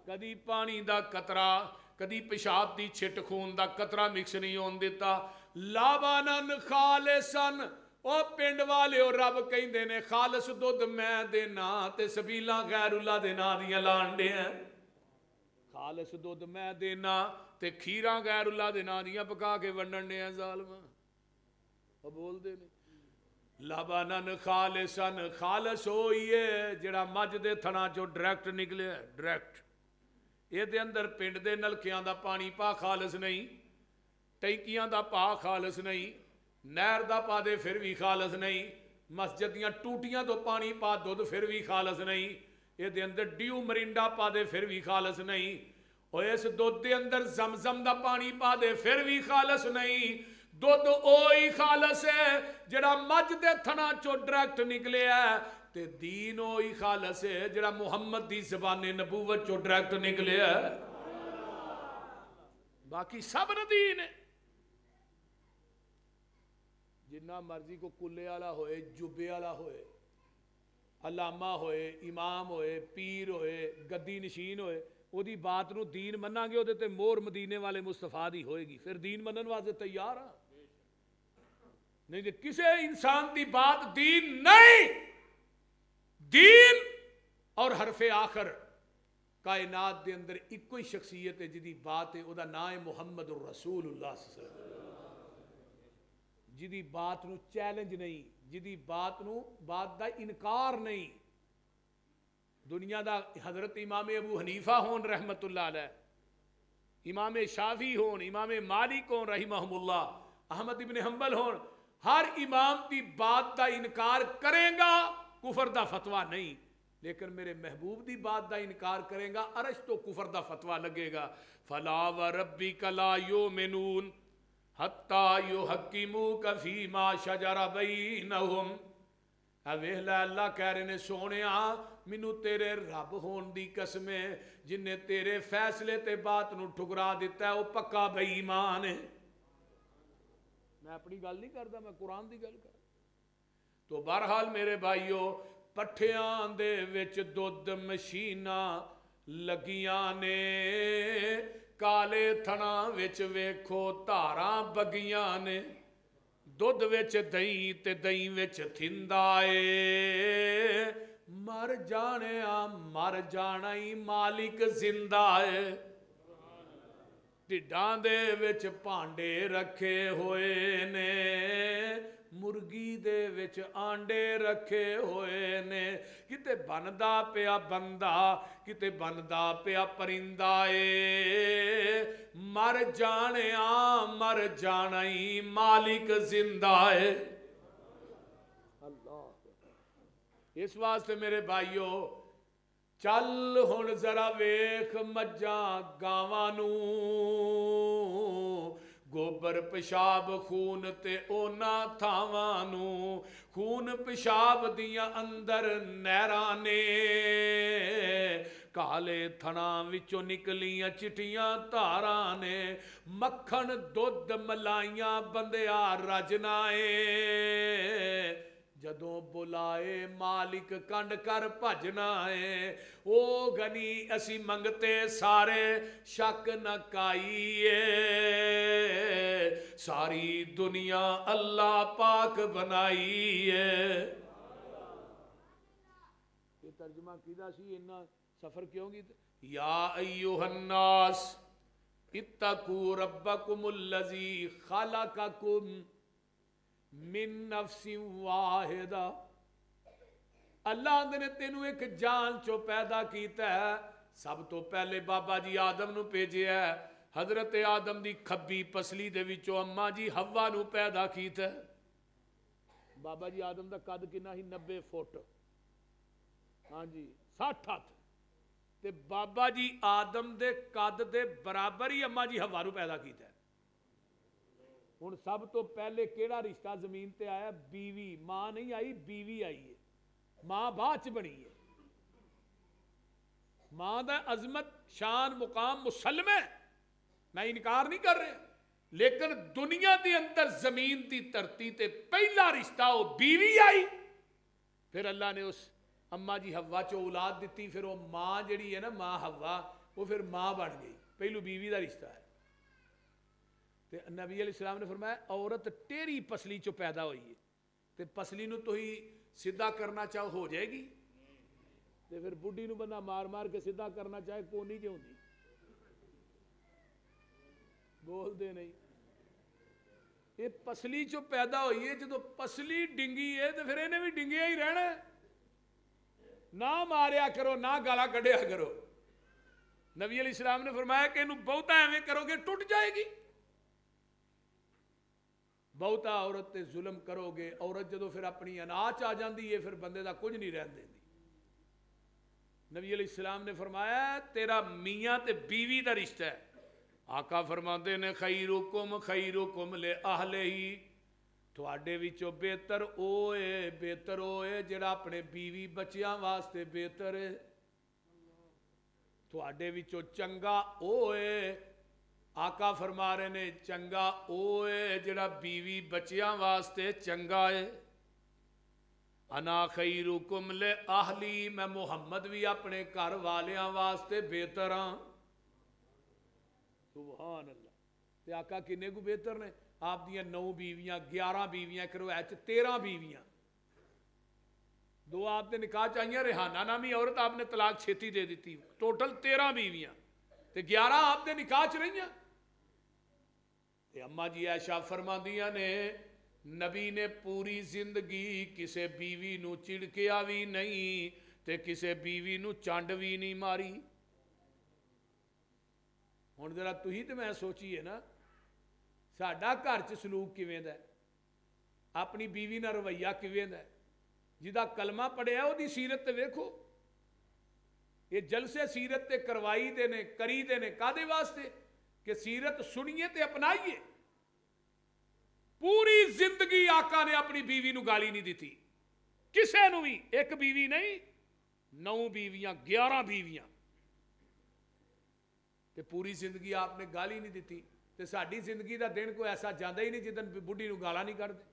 A: ਕਦੀ ਪਾਣੀ ਦਾ ਕਤਰਾ, ਕਦੀ ਪਿਸ਼ਾਬ ਦੀ ਛਿੱਟ, ਖੂਨ ਦਾ ਕਤਰਾ ਮਿਕਸ ਨਹੀਂ ਹੋਣ ਦਿੱਤਾ। ਲਾਬਾਨਨ ਖਾਲਿਸਨ, ਉਹ ਪਿੰਡ ਵਾਲਿਓ ਰੱਬ ਕਹਿੰਦੇ ਨੇ ਖਾਲਸ ਦੁੱਧ ਮੈਂ ਦੇਣਾ ਤੇ ਸਬੀਲਾਂ ਗੈਰੁੱਲਾ ਦੇ ਨਾਂ ਦੀਆਂ ਲਾਣ ਡਿਆ। ਖਾਲਸ ਦੁੱਧ ਮੈਂ ਦੇਣਾ ਤੇ ਖੀਰਾਂ ਗੈਰੁੱਲਾ ਦੇ ਨਾਂ ਦੀਆਂ ਪਕਾ ਕੇ ਵੰਡਣ ਡਿਆ ਜ਼ਾਲਮਾਂ। ਉਹ ਬੋਲਦੇ ਨੇ ਲਾਬਾਨਨ ਖਾਲਿਸਨ, ਖਾਲਸ ਹੋਈ ਹੈ ਜਿਹੜਾ ਮੱਝ ਦੇ ਥਣਾ ਚੋਂ ਡਾਇਰੈਕਟ ਨਿਕਲਿਆ, ਡਾਇਰੈਕਟ। ਇਹਦੇ ਅੰਦਰ ਪਿੰਡ ਦੇ ਨਲਕਿਆਂ ਦਾ ਪਾਣੀ ਪਾ, ਖਾਲਸ ਨਹੀਂ। ਟੈਂਕੀਆਂ ਦਾ ਪਾ, ਖਾਲਸ ਨਹੀਂ। ਨਹਿਰ ਦਾ ਪਾ ਦੇ, ਫਿਰ ਵੀ ਖਾਲਸ ਨਹੀਂ। ਮਸਜਿਦ ਦੀਆਂ ਟੂਟੀਆਂ ਤੋਂ ਪਾਣੀ ਪਾ ਦੁੱਧ, ਫਿਰ ਵੀ ਖਾਲਸ ਨਹੀਂ। ਇਹਦੇ ਅੰਦਰ ਡਿਊ ਮਰਿੰਡਾ ਪਾ ਦੇ, ਫਿਰ ਵੀ ਖਾਲਸ ਨਹੀਂ। ਉਹ ਇਸ ਦੁੱਧ ਦੇ ਅੰਦਰ ਜ਼ਮਜ਼ਮ ਦਾ ਪਾਣੀ ਪਾ ਦੇ, ਫਿਰ ਵੀ ਖਾਲਸ ਨਹੀਂ। ਦੁੱਧ ਉਹੀ ਖਾਲਸ ਹੈ ਜਿਹੜਾ ਮੱਝ ਦੇ ਥਣਾ ਚੋਂ ਡਾਇਰੈਕਟ ਨਿਕਲਿਆ, ਤੇ ਦੀਨ ਉਹੀ ਖਾਲਸ ਹੈ ਜਿਹੜਾ ਮੁਹੰਮਦ ਦੀ ਜ਼ਬਾਨੇ ਨਬੂਵਤ ਚੋਂ ਡਾਇਰੈਕਟ ਨਿਕਲਿਆ। ਬਾਕੀ ਸਭ ਨਦੀਨ ਹੈ। ਜਿੰਨਾ ਮਰਜ਼ੀ ਕੋ ਕੁੱਲੇ ਵਾਲਾ ਹੋਏ, ਜੁੱਬੇ ਵਾਲਾ ਹੋਏ, ਅਲਾਮਾ ਹੋਏ, ਇਮਾਮ ਹੋਏ, ਪੀਰ ਹੋਏ, ਗੱਦੀ ਨਸ਼ੀਨ ਹੋਏ, ਉਹਦੀ ਬਾਤ ਨੂੰ ਦੀਨ ਮੰਨਾਂਗੇ, ਉਹਦੇ ਤੇ ਮੋਹਰ ਮਦੀਨੇ ਵਾਲੇ ਮੁਸਤਫਾ ਦੀ ਹੋਏਗੀ, ਫਿਰ ਦੀਨ ਮੰਨਣ ਵਾਸਤੇ ਤਿਆਰ ਆ। ਨਹੀਂ ਤੇ ਕਿਸੇ इंसान की बात दीन नहीं। दीन और हरफे आखर कायनात के अंदर इको ही शख्सियत है जिदी बात है, वह नाम है मुहम्मद रसूलुल्लाह, जिदी बात नू चैलेंज नहीं, जिदी बात नू बात का इनकार नहीं। दुनिया का हजरत इमाम अबू हनीफा होन रहमतुल्लाह अलैह, इमाम शाफी होन, इमाम मालिक होन रहिमहुल्लाह, अहमद इब्न हंबल होन, हर इमाम की बात का इनकार करेगा, कुफर का फतवा नहीं। लेकिन मेरे महबूब की बात का इनकार करेगा, अरश तो कुफर का फतवा लगेगा। फला व रब्बिका ला युमिनून हत्ता युहक्किमूका फीमा शजरा बैनहुम। वेख लै, अल्लाह कह रहे ने सोनिया, मैनू तेरे रब होने की कसम है जिन्हें तेरे फैसले ते बात नू ठुकरा दिता है, वह पक्का बेईमान है। मैं अपनी गल नहीं करता, मैं कुरान की गल कर। तो बहरहाल मेरे भाईओ, पट्ठियां दे विच दुध मशीनां लगियां ने, काले थणा विच वेखो धारां बगियां ने। ਦੁੱਧ ਵਿੱਚ ਦਹੀਂ ਤੇ ਦਹੀਂ ਵਿੱਚ ਥਿੰਦਾ ਏ, ਮਰ ਜਾਣਾ ਹੀ ਮਾਲਿਕ ਜ਼ਿੰਦਾ ਏ। ਢਿੱਡਾਂ ਦੇ ਵਿੱਚ ਭਾਂਡੇ ਰੱਖੇ ਹੋਏ ਨੇ, ਮੁਰਗੀ ਦੇ ਵਿੱਚ ਆਂਡੇ ਰੱਖੇ ਹੋਏ ਨੇ। ਕਿਤੇ ਬਣਦਾ ਪਿਆ ਬੰਦਾ, ਕਿਤੇ ਬਣਦਾ ਪਿਆ ਪਰਿੰਦਾ ਏ, ਮਰ ਜਾਣਾ ਹੀ ਮਾਲਿਕ ਜ਼ਿੰਦਾ ਏ। ਅੱਲਾਹ। ਇਸ ਵਾਸਤੇ ਮੇਰੇ ਭਾਈਓ, ਚੱਲ ਹੁਣ ਜ਼ਰਾ ਵੇਖ ਮੱਝਾਂ ਗਾਵਾਂ ਨੂੰ, ਗੋਬਰ ਪਿਸ਼ਾਬ ਖੂਨ ਤੇ ਉਹਨਾਂ ਥਾਵਾਂ ਨੂੰ, ਖੂਨ ਪਿਸ਼ਾਬ ਦੀਆਂ ਅੰਦਰ ਨਹਿਰਾਂ ਨੇ, ਕਾਲੇ ਥਣਾਂ ਵਿੱਚੋਂ ਨਿਕਲੀਆਂ ਚਿੱਟੀਆਂ ਧਾਰਾਂ ਨੇ, ਮੱਖਣ ਦੁੱਧ ਮਲਾਈਆਂ ਬੰਦਿਆ ਰਜਨਾ ਏ, ਜਦੋਂ ਬੁਲਾਏ ਮਾਲਿਕ ਕੰਡ ਕਰ ਭਜਣਾ ਏ। ਉਹ ਗਨੀ ਅਸੀਂ ਮੰਗਤੇ ਸਾਰੇ ਸ਼ੱਕ ਨਾ ਕਾਈਏ, ਸਾਰੀ ਦੁਨੀਆ ਅੱਲਾਹ ਪਾਕ ਬਣਾਈ ਏ। ਇਹ ਤਰਜਮਾ ਕਿਹਦਾ ਸੀ? ਇੰਨਾ ਸਫਰ ਕਿਉਂ ਕੀਤਾ? ਯਾ ਅਯੁਹन्नास ਇਤਕੂ ਰੱਬਕੁਮੁੱਲਜ਼ੀ ਖਲਕਕੁਮ ਮਿਨ ਨਫਸਿ ਵਾਹਿਦਾ। ਅੱਲਾਹ ਨੇ ਤੈਨੂੰ ਇੱਕ ਜਾਨ ਚੋਂ ਪੈਦਾ ਕੀਤਾ ਹੈ। ਸਭ ਤੋਂ ਪਹਿਲੇ ਬਾਬਾ ਜੀ ਆਦਮ ਨੂੰ ਭੇਜਿਆ, ਹਜ਼ਰਤ ਆਦਮ ਦੀ ਖੱਬੀ ਪਸਲੀ ਦੇ ਵਿੱਚੋਂ ਅੰਮਾ ਜੀ ਹਵਾ ਨੂੰ ਪੈਦਾ ਕੀਤਾ। ਬਾਬਾ ਜੀ ਆਦਮ ਦਾ ਕੱਦ ਕਿੰਨਾ ਸੀ? 90 ਫੁੱਟ, ਹਾਂਜੀ 60 ਹੱਥ। ਤੇ ਬਾਬਾ ਜੀ ਆਦਮ ਦੇ ਕੱਦ ਦੇ ਬਰਾਬਰ ਹੀ ਅੰਮਾ ਜੀ ਹਵਾ ਨੂੰ ਪੈਦਾ ਕੀਤਾ। ਹੁਣ ਸਭ ਤੋਂ ਪਹਿਲੇ ਕਿਹੜਾ ਰਿਸ਼ਤਾ ਜ਼ਮੀਨ ਤੇ ਆਇਆ? ਬੀਵੀ। ਮਾਂ ਨਹੀਂ ਆਈ, ਬੀਵੀ ਆਈ ਹੈ। ਮਾਂ ਬਾਅਦ ਚ ਬਣੀ ਹੈ। ਮਾਂ ਦਾ ਅਜ਼ਮਤ ਸ਼ਾਨ ਮੁਕਾਮ ਮੁਸਲਮ ਹੈ, ਮੈਂ ਇਨਕਾਰ ਨਹੀਂ ਕਰ ਰਿਹਾ, ਲੇਕਿਨ ਦੁਨੀਆ ਦੇ ਅੰਦਰ ਜ਼ਮੀਨ ਦੀ ਧਰਤੀ ਤੇ ਪਹਿਲਾ ਰਿਸ਼ਤਾ ਉਹ ਬੀਵੀ ਆਈ। ਫਿਰ ਅੱਲਾ ਨੇ ਉਸ ਅੰਮਾ ਜੀ ਹਵਾ ਚੋਂ ਔਲਾਦ ਦਿੱਤੀ। ਫਿਰ ਉਹ ਮਾਂ ਜਿਹੜੀ ਹੈ ਨਾ, ਮਾਂ ਹਵਾ, ਉਹ ਫਿਰ ਮਾਂ ਬਣ ਗਈ। ਪਹਿਲੂ ਬੀਵੀ ਦਾ ਰਿਸ਼ਤਾ ਹੈ। ਤੇ ਨਬੀ ਅਲੈहि ਸਲਾਮ ਨੇ ਫਰਮਾਇਆ औरत टेढ़ी पसली चो पैदा हुई है, तो पसली नूं तुसीं सीधा करना चाहो हो जाएगी, तो फिर बुढ़ी नूं बंदा मार मार के सीधा करना चाहे कोनी क्यों होंदी? बोलते नहीं। ये पसली चो पैदा हुई है, जो पसली डिंगी है तो फिर इन्हें भी डिंगिया ही रहना। ना मारिया करो, ना गाला कढ़िया करो। नबी अली सलाम ने फरमाया कि इन्हू बहुता एवें करोगे टुट जाएगी। बहुता औरत ते जुल्म करोगे, औरत जो फिर अपनी अनाच आ जाती है, फिर बंदे का कुछ नहीं रहन देती। नबी अली सलाम ने फरमाया तेरा मियाँ ते बीवी का रिश्ता है। आका फरमाते ने खैरुकुम ले आहले ही, तुहाडे विचों बेहतर ओए जिहड़ा अपने बीवी बच्चियां वास्ते बेहतर है। तुहाडे विचों चंगा ओए, आका फरमा रहे ने चंगा ओए जिहड़ा बीवी बच्चियां वास्ते चंगा है। अना खैरुकुम ले आहली, मैं मुहम्मद भी अपने घर वालियां वास्ते बेहतर हाँ। सुभान अल्लाह। ते आका किन्ने को बेहतर ने? आप दियां 9 बीवियां, 11 बीवियां, करो ऐ 13 बीवियां। 2 आपने निकाह चाहिए, रेहाना नामी औरत आपने तलाक छेती दे दी, टोटल 13 बीवियां, ते 11 आपने निकाह च रही। अम्मा जी ऐशा फरमांदियां ने नबी ने पूरी जिंदगी किसे बीवी नू चिड़किया भी नहीं, ते किसे बीवी नू चंड भी नहीं मारी। हुण जरा तुही ते मैं सोचीए ना, साडा घर च सलूक किवें दा, अपनी बीवी नाल रवैया किवें दा, जिहदा कलमा पढ़िया उहदी सीरत ते वेखो। ये जलसे सीरत ते करवाई दे ने, करी दे ने कादे वास्ते? कि सीरत सुनिए ते अपनाइए। पूरी जिंदगी आका ने अपनी बीवी नू गाली नहीं दी, किसे नू भी। एक बीवी नहीं, 9 बीवियां, 11 बीवियां, ते पूरी जिंदगी आपने गाली नहीं दी। ते साडी जिंदगी का दिन कोई ऐसा जाता ही नहीं जिदन बुढ़ी नू गाला नहीं करते।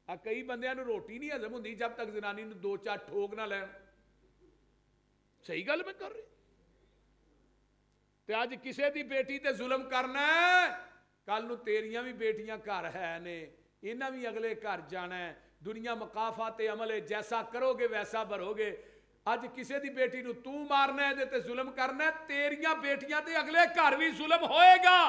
A: आ कई बंदियां नू रोटी नहीं हजम होंदी जब तक जनानी नू 2-4 ठोक ना लैन। सही गल मैं कर रही। ते अज किसी दी बेटी ते जुल्म करना है, कल नू तेरियां भी बेटियां घर है ने, इन्हां भी अगले घर जाना है। दुनिया मकाफा ते अमल है, जैसा करोगे वैसा भरोगे। अज किसी की बेटी नूं तू मारना है ते जुल्म करना है, तेरियां बेटियां ते अगले घर भी जुल्म होएगा,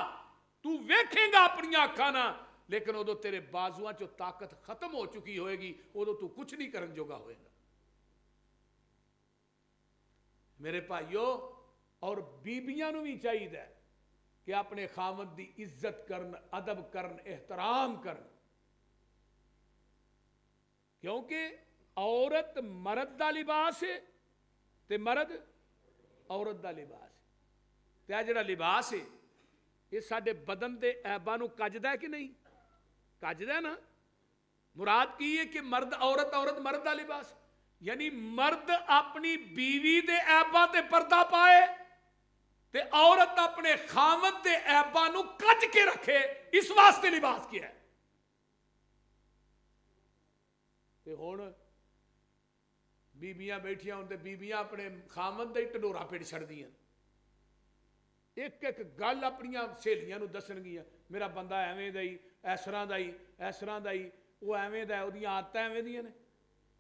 A: तू वेखेगा अपनी अखां नाल। लेकिन उदों तेरे बाजुआं चों ताकत खत्म हो चुकी होएगी, उदों तू कुछ नहीं करन जोगा होएगा। मेरे भाइयों और बीबियां नूं भी चाहिए कि अपने खामद की इज्जत करन, अदब करन, एहतराम करन, क्योंकि औरत मर्द का लिबास है ते मर्द औरत का लिबास है। ते आ जिहड़ा लिबास है ये साडे बदन के ऐबां नूं कजदा है कि नहीं? कजदा है ना। मुराद की है कि मर्द औरत, औरत मर्द का लिबास, यानी मर्द अपनी बीवी के ऐबां ते पर्दा पाए ते औरत अपने खामद के ऐबां नूं कज के रखे। इस वास्ते लिबास क्या है। ते हुण बीबियां बैठियां होण ते बीबियां अपने खामद दा ही ढडोरा पिट छड़दियां। एक एक गल अपनियां सहेलियां नूं दसणगियां, मेरा बंदा एवें दा ही, इस तरह दा ही, इस तरह दा ही, वो एवें दा, उहदियां आदतां एवें दियां ने।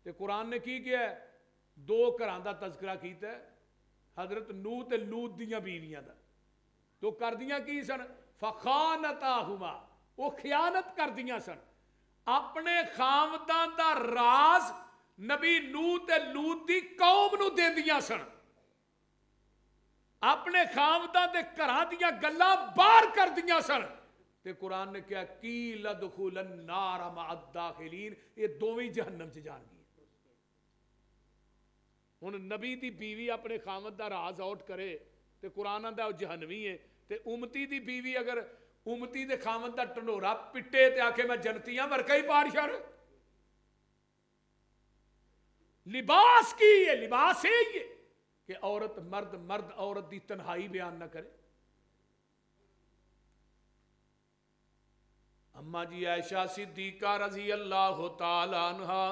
A: ते कुरान ने की किया है? दो घरां दा तज़किरा कीता है, हजरत नूह ते लूत दियां बीवियां दा। तो करदियां की सन? फखानताहुमा, वो खियानत करदियां सन। अपने खामदां दा राज नबी नूह ते लूत दी कौम नूं देंदियां सन। अपने खामदां दे घरां दियां गल्लां बाहर करदियां सन। ते कुरान ने कहा की लदखुलन नार मअद दाखिलीन, ये दोवें जहन्नम च जाणगियां। हुण नबी दी बीवी अपने खामद दा राज आउट करे ते कुरान आंदा वो जहन्नवी है। ते उम्मती दी बीवी अगर उम्मती दे खामद दा ढंडोरा पिटे ते आखे मैं जनती हां, वर्का ही पाड़ छड़। लिबास की है, लिबास है ये कि औरत मर्द, मर्द औरत की तन्हाई बयान न करे। अम्मा जी आयशा सिद्दीका रजी अल्लाह तआला अन्हा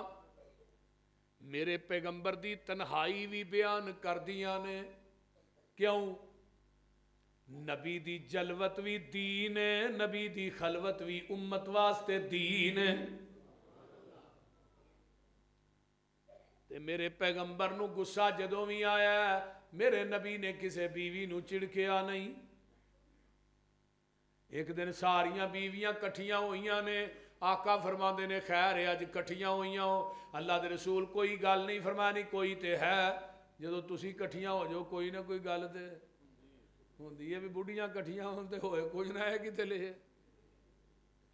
A: मेरे पैगंबर की तन्हाई भी बयान कर दियां ने। क्यों? नबी दी जलवत भी दीन है, नबी दी खलवत भी उम्मत वास्ते दीन है। ते मेरे पैगंबर नूं गुस्सा जदों भी आया, मेरे नबी ने किसी बीवी नूं झिड़किया नहीं। एक दिन सारियां बीवियां कट्ठियां होईयां ने, आका फरमाते ने खैर है अज कट्ठियां होईयां हो। अल्लाह के रसूल कोई गल नहीं फरमाया, नहीं कोई तो है, जो तुसी कट्ठियां हो जाओ कोई ना कोई गल तो होंदी है भी बुढ़ियां कट्ठियां होण ते होए कुछ ना है किते ले।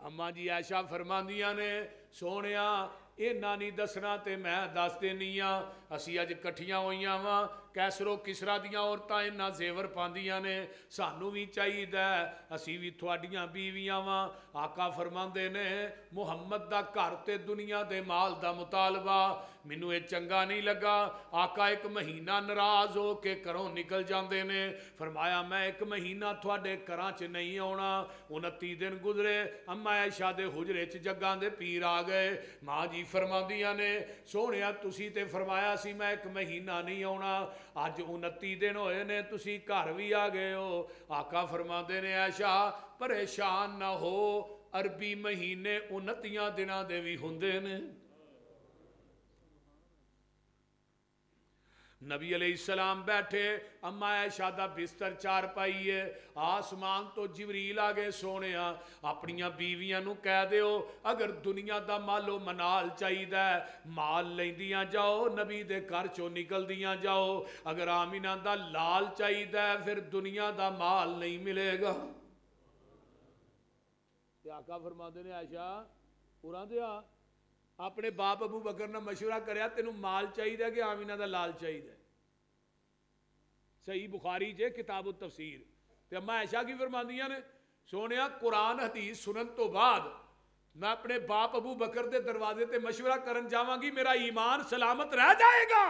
A: अम्मा जी आयशा फरमांदियां ने सोहणिया इन्ना नहीं दसना ते मैं दस देनी हाँ, असी अज कट्ठियां होईयां वां, कैसरो किसरा दियां औरतां इन्ना जेवर पांदियां ने, सानू भी चाहिदा असी भी तुहाडियां बीवियां वां। आका फरमांदे ने मुहम्मद दा घर ते दुनिया दे माल दा मुतालबा मैनू ये चंगा नहीं लगा। आका एक महीना नाराज हो के घरों निकल जाते ने। फरमाया मैं एक महीना तुहाडे घरां च नहीं आउणा। 29 दिन गुजरे, अम्मा आयशा दे हुजरे च जग्गां दे पीर आ गए। माँ जी फरमांदियां ने सोहणिया तुसी ते फरमाया सी मैं एक महीना नहीं आउणा, अज 29 दिन होए ने तुसी घर भी आ गए हो। आका फरमाते ने आयशा परेशान ना हो, अरबी महीने 29 दिनां दे भी हुंदे ने। नबी अलैहिस्सलाम बैठे, अम्मा आयशा दा बिस्तर चार पाई है, आसमान तो जिबरील आ गए सोहणिया अपनियां बीवियां नूं कह दिओ अगर दुनिया दा मालो मनाल चाहिदा माल लैंदियां जाओ, नबी दे घर चों निकलदियां जाओ। अगर आमिना दा लाल चाहिदा फिर दुनिया दा माल नहीं मिलेगा। ते आका फरमाते ने आयशा उरां दे आ अपने बाप अबू बकर ने मशवरा करया तेनू माल चाहिए कि आमिना दा लाल चाहिए। सही बुखारी जे किताब तफसीर ते अम्मा आयशा की फरमांदियां ने सोहणिया कुरान हदीस सुनन तो बाद मैं अपने बाप अबू बकर दे दरवाजे ते मशवरा करन जावांगी, मेरा ईमान सलामत रह जाएगा।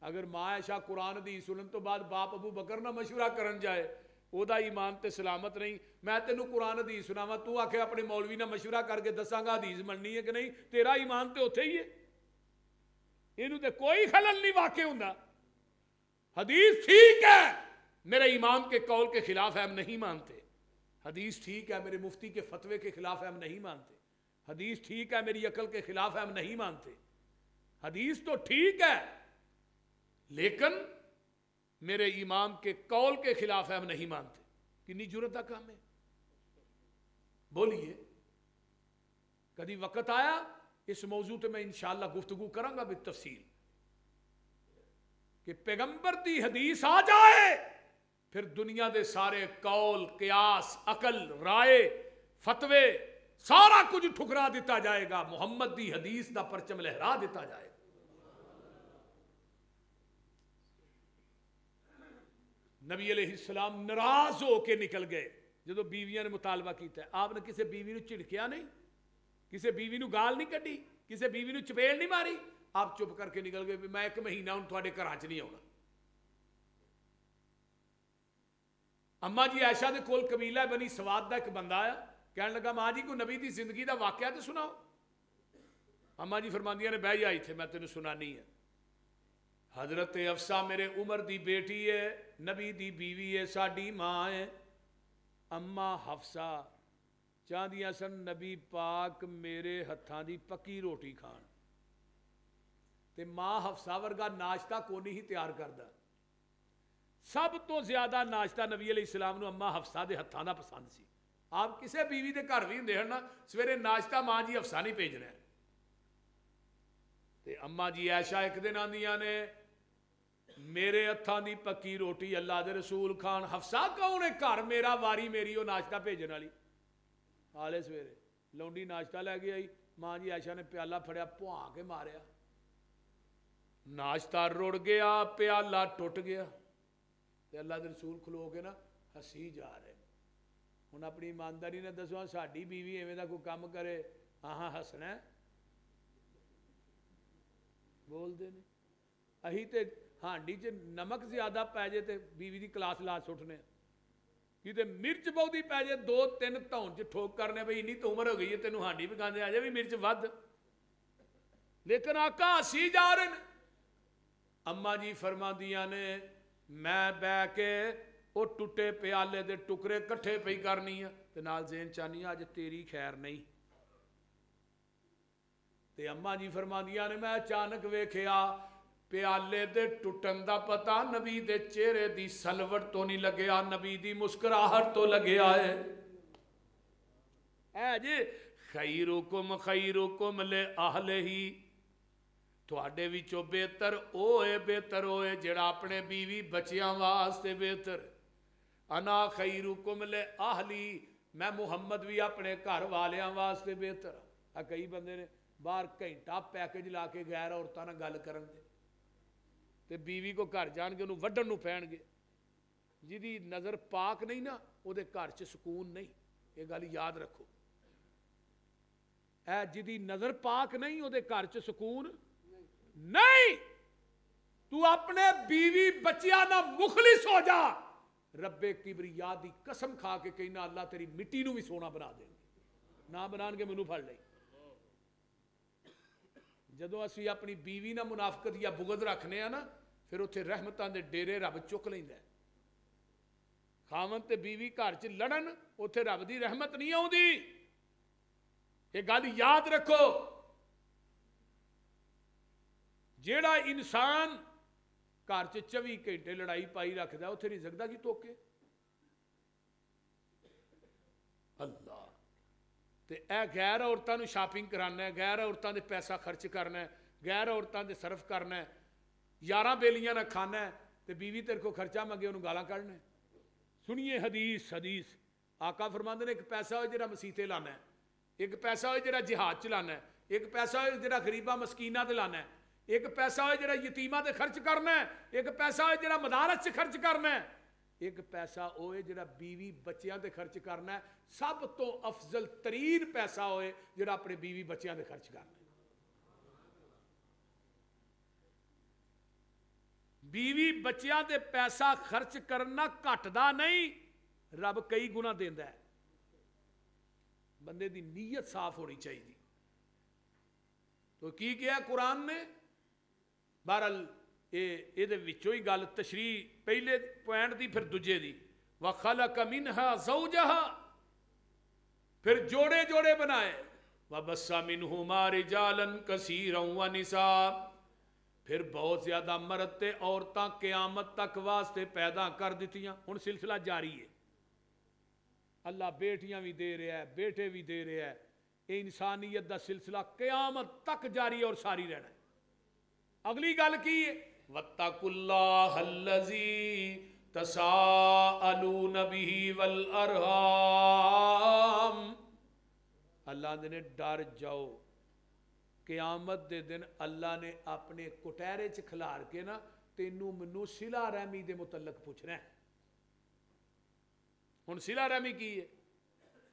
A: अगर मां आयशा कुरान हदीस सुनन तो बाद बाप अबू बकर ना मशवरा करन जाए ओदा ईमान ते सलामत नहीं। मैं तेनू कुरान हदीस सुनावा, तू आखे अपने मौलवी ना मशवरा करके दसांगा हदीस मननी है कि नहीं, तेरा ईमान तो उत्थे ही है। इनू ते कोई खलल नहीं वाकई हुंदा। हदीस ठीक है, मेरे ईमान के कौल के खिलाफ है, हम नहीं मानते। حدیث ٹھیک ہے میرے مفتی کے فتوے کے خلاف ہے ہم نہیں مانتے، حدیث ٹھیک ہے میری عقل کے خلاف ہے ہم نہیں مانتے، حدیث تو ٹھیک ہے لیکن میرے امام کے قول کے خلاف ہے ہم نہیں مانتے۔ کنی جرت کا کام ہے؟ بولیے، کبھی وقت آیا اس موضوع پہ میں انشاءاللہ گفتگو کروں گا بالتفصیل، کہ پیغمبر دی حدیث آ جائے پھر دنیا دے سارے قول، قیاس، عقل، رائے، فتوے سارا کچھ ٹھکرا دیتا جائے گا، محمد دی حدیث دا پرچم لہرا دیتا جائے گا۔ نبی علیہ السلام ناراض ہو کے نکل گئے جدو بیویاں نے مطالبہ کیتا ہے۔ آپ نے کسی بیوی نو چڑکیا نہیں، کسی بیوی نو گال نہیں کٹی، کسی بیوی نو چپیڑ نہیں ماری، آپ چپ کر کے نکل گئے بھی میں 1 مہینہ ہوں تھوڑے گھراں چ نہیں آنا۔ اما جی عائشہ دے کول قبیلہ بنی سواد دا ایک بندہ آیا، کہنے لگا ماں جی کوئی نبی دی زندگی دا واقعہ تو سناؤ۔ اما جی فرماندیاں نے بہ جائی تھے میں تینوں سنانی ہے۔ حضرت حفصہ میرے عمر دی بیٹی ہے، نبی دی بیوی ہے، ساڈی ماں ہے۔ اما حفصہ چاہدیاں سن نبی پاک میرے ہتھاں دی پکی روٹی کھان، تے ماں حفصہ ورگا ناشتہ کو نہیں تیار کردا۔ سب تو زیادہ ناشتہ نبی علیہ السلام نو اما حفصہ دے ہتھاں دا پسند سی۔ آپ کسے بیوی دے گھر بھی ہوندے ہن نا، سویرے ناشتہ ماں جی حفصہ نہیں بھیجنا ہے۔ تے اما جی عائشہ ایک دن آندیاں نے میرے ہتھاں دی پکی روٹی اللہ دے رسول کھان، حفصہ کون ہے گھر میرا واری میری وہ ناشتہ بھیجن والی؟ آلے سویرے لونڈی ناشتہ لے کے آئی، ماں جی عائشہ نے پیالہ پھڑیا پواں کے ماریا، ناشتہ رڑ گیا، پیالہ ٹوٹ گیا، تے اللہ دے رسول کھلو کے نا ہسی جا رہے۔ ہن اپنی ایمانداری نے دسو ساڈی بیوی ایویں دا کوئی کام کرے ہاں ہسنا ہے؟ بول دے نہیں اہی تے ہانڈی چ نمک زیادہ پی جائے تے بیوی دی کلاس لا سٹنے، کیونکہ مرچ بہتی پی جائے 2-3 دھون چ ٹھوک کرنے بھئی انی تو عمر ہو گئی ہے تینوں ہانڈی بھی کھاندے آ جائے بھی مرچ ود، لیکن آقا ہسی جا رہے ہیں۔ اما جی فرماندیاں نے میں بہ کے وہ ٹوٹے پیالے دے ٹکرے کٹھے پئی کرنی ہے تے نال ذہن چاہنی اج تیری خیر نہیں۔ تے اما جی فرماندیاں نے میں اچانک ویکھیا پیالے دے ٹٹن دا پتا نبی دے چہرے دی سلوٹ تو نہیں لگیا، نبی دی مسکراہٹ تو لگیا ہے۔ اے جی خیرکم خیرکم لأہلہ، تواڈے وچوں بہتر ہوئے جڑا اپنے بیوی بچیاں واسطے بہتر۔ انا خیرکم لأہلی، میں محمد بھی اپنے گھر والیاں واسطے بہتر۔ کئی بندے نے باہر گھنٹہ پیکج لا کے غیر عورتاں نال گل کرن دے تے بیوی کو گھر جان کے انہوں وڈن نو پہن گے۔ جدی نظر پاک نہیں نا او دے گھر چ سکون نہیں، یہ گل یاد رکھو۔ اے جدی نظر پاک نہیں او دے گھر چ سکون نہیں۔ تو اپنے بیوی بچیاں نہ مخلص ہو جا، رب کبریا دی قسم کھا کے کہنا اللہ تیری مٹی نو بھی سونا بنا دیں گے، نہ بنان کے منو پھڑ لئی۔ جدو اسی اپنی بیوی نہ منافقت یا بغض رکھنے ہیں نا پھر اتنے رحمتاں دے ڈیرے رب چک لیندا ہے۔ خاوند تے بیوی گھر چ لڑن اتنے رب دی رحمت نہیں آؤندی، یہ گل یاد رکھو۔ جیڑا انسان گھر چ 24 گھنٹے لڑائی پائی رکھدا اتنے رزق دا کی توکے؟ اللہ تے اے غیر عورتاں نو شاپنگ کرانا ہے، غیر عورتاں دے پیسہ خرچ کرنا ہے، غیر عورتاں دے صرف کرنا ہے، 11 بیلیاں نہ کھانا ہے تے بیوی تیرے کو خرچہ منگے انہوں گالاں کھڑنا ہے۔ سنیے حدیث آقا فرماندے نے ایک پیسہ ہوئے جڑا مسیتے لانا ہے، ایک پیسہ ہوئے جڑا جہاد چلانا ہے، ایک پیسہ ہوئے جڑا غریبہ مسکینہ تے لانا ہے، ایک پیسہ ہوئے جڑا یتیمہ تے خرچ کرنا ہے، ایک پیسہ ہوئے جڑا مدارس سے خرچ کرنا ہے، ایک پیسہ ہوئے جڑا بیوی بچیاں تے خرچ کرنا ہے۔ سب تو افضل ترین پیسہ ہوئے جڑا اپنے بیوی بچیاں تے خرچ کرنا ہے۔ بیوی بچیاں تے پیسہ خرچ کرنا گھٹدا نہیں، رب کئی گنا دیندا ہے، بندے دی نیت صاف ہونی چاہیے۔ تو کی کیا قرآن نے؟ بہرحال یہ وچوں ہی گل تشریح پہلے پوائنٹ دی پھر دوجے دی۔ وَخَلَقَ مِنْهَا زَوْجَهَا، پھر جوڑے جوڑے بنائے وَبَثَّ مِنْهُمَا رِجَالًا كَثِيرًا وَنِسَاءً، پھر بہت زیادہ مرد تے عورتاں قیامت تک واسطے پیدا کر دیتیاں. ہن سلسلہ جاری ہے. اللہ بیٹیاں بھی دے رہا ہے، بیٹے بھی دے رہا ہے. یہ انسانیت دا سلسلہ قیامت تک جاری ہے اور ساری رہنا ہے. اگلی گل کی ہے وَاتَّقُوا اللَّهَ الَّذِي تَسَاءَلُونَ بِهِ وَالْأَرْحَامَ، اللہ نے ڈر جاؤ. قیامت دے دن اللہ نے اپنے کٹہرے چ کھلار کے نا تینوں منوں صلہ رحمی دے متعلق پوچھنا ہے. ہن صلہ رحمی کی ہے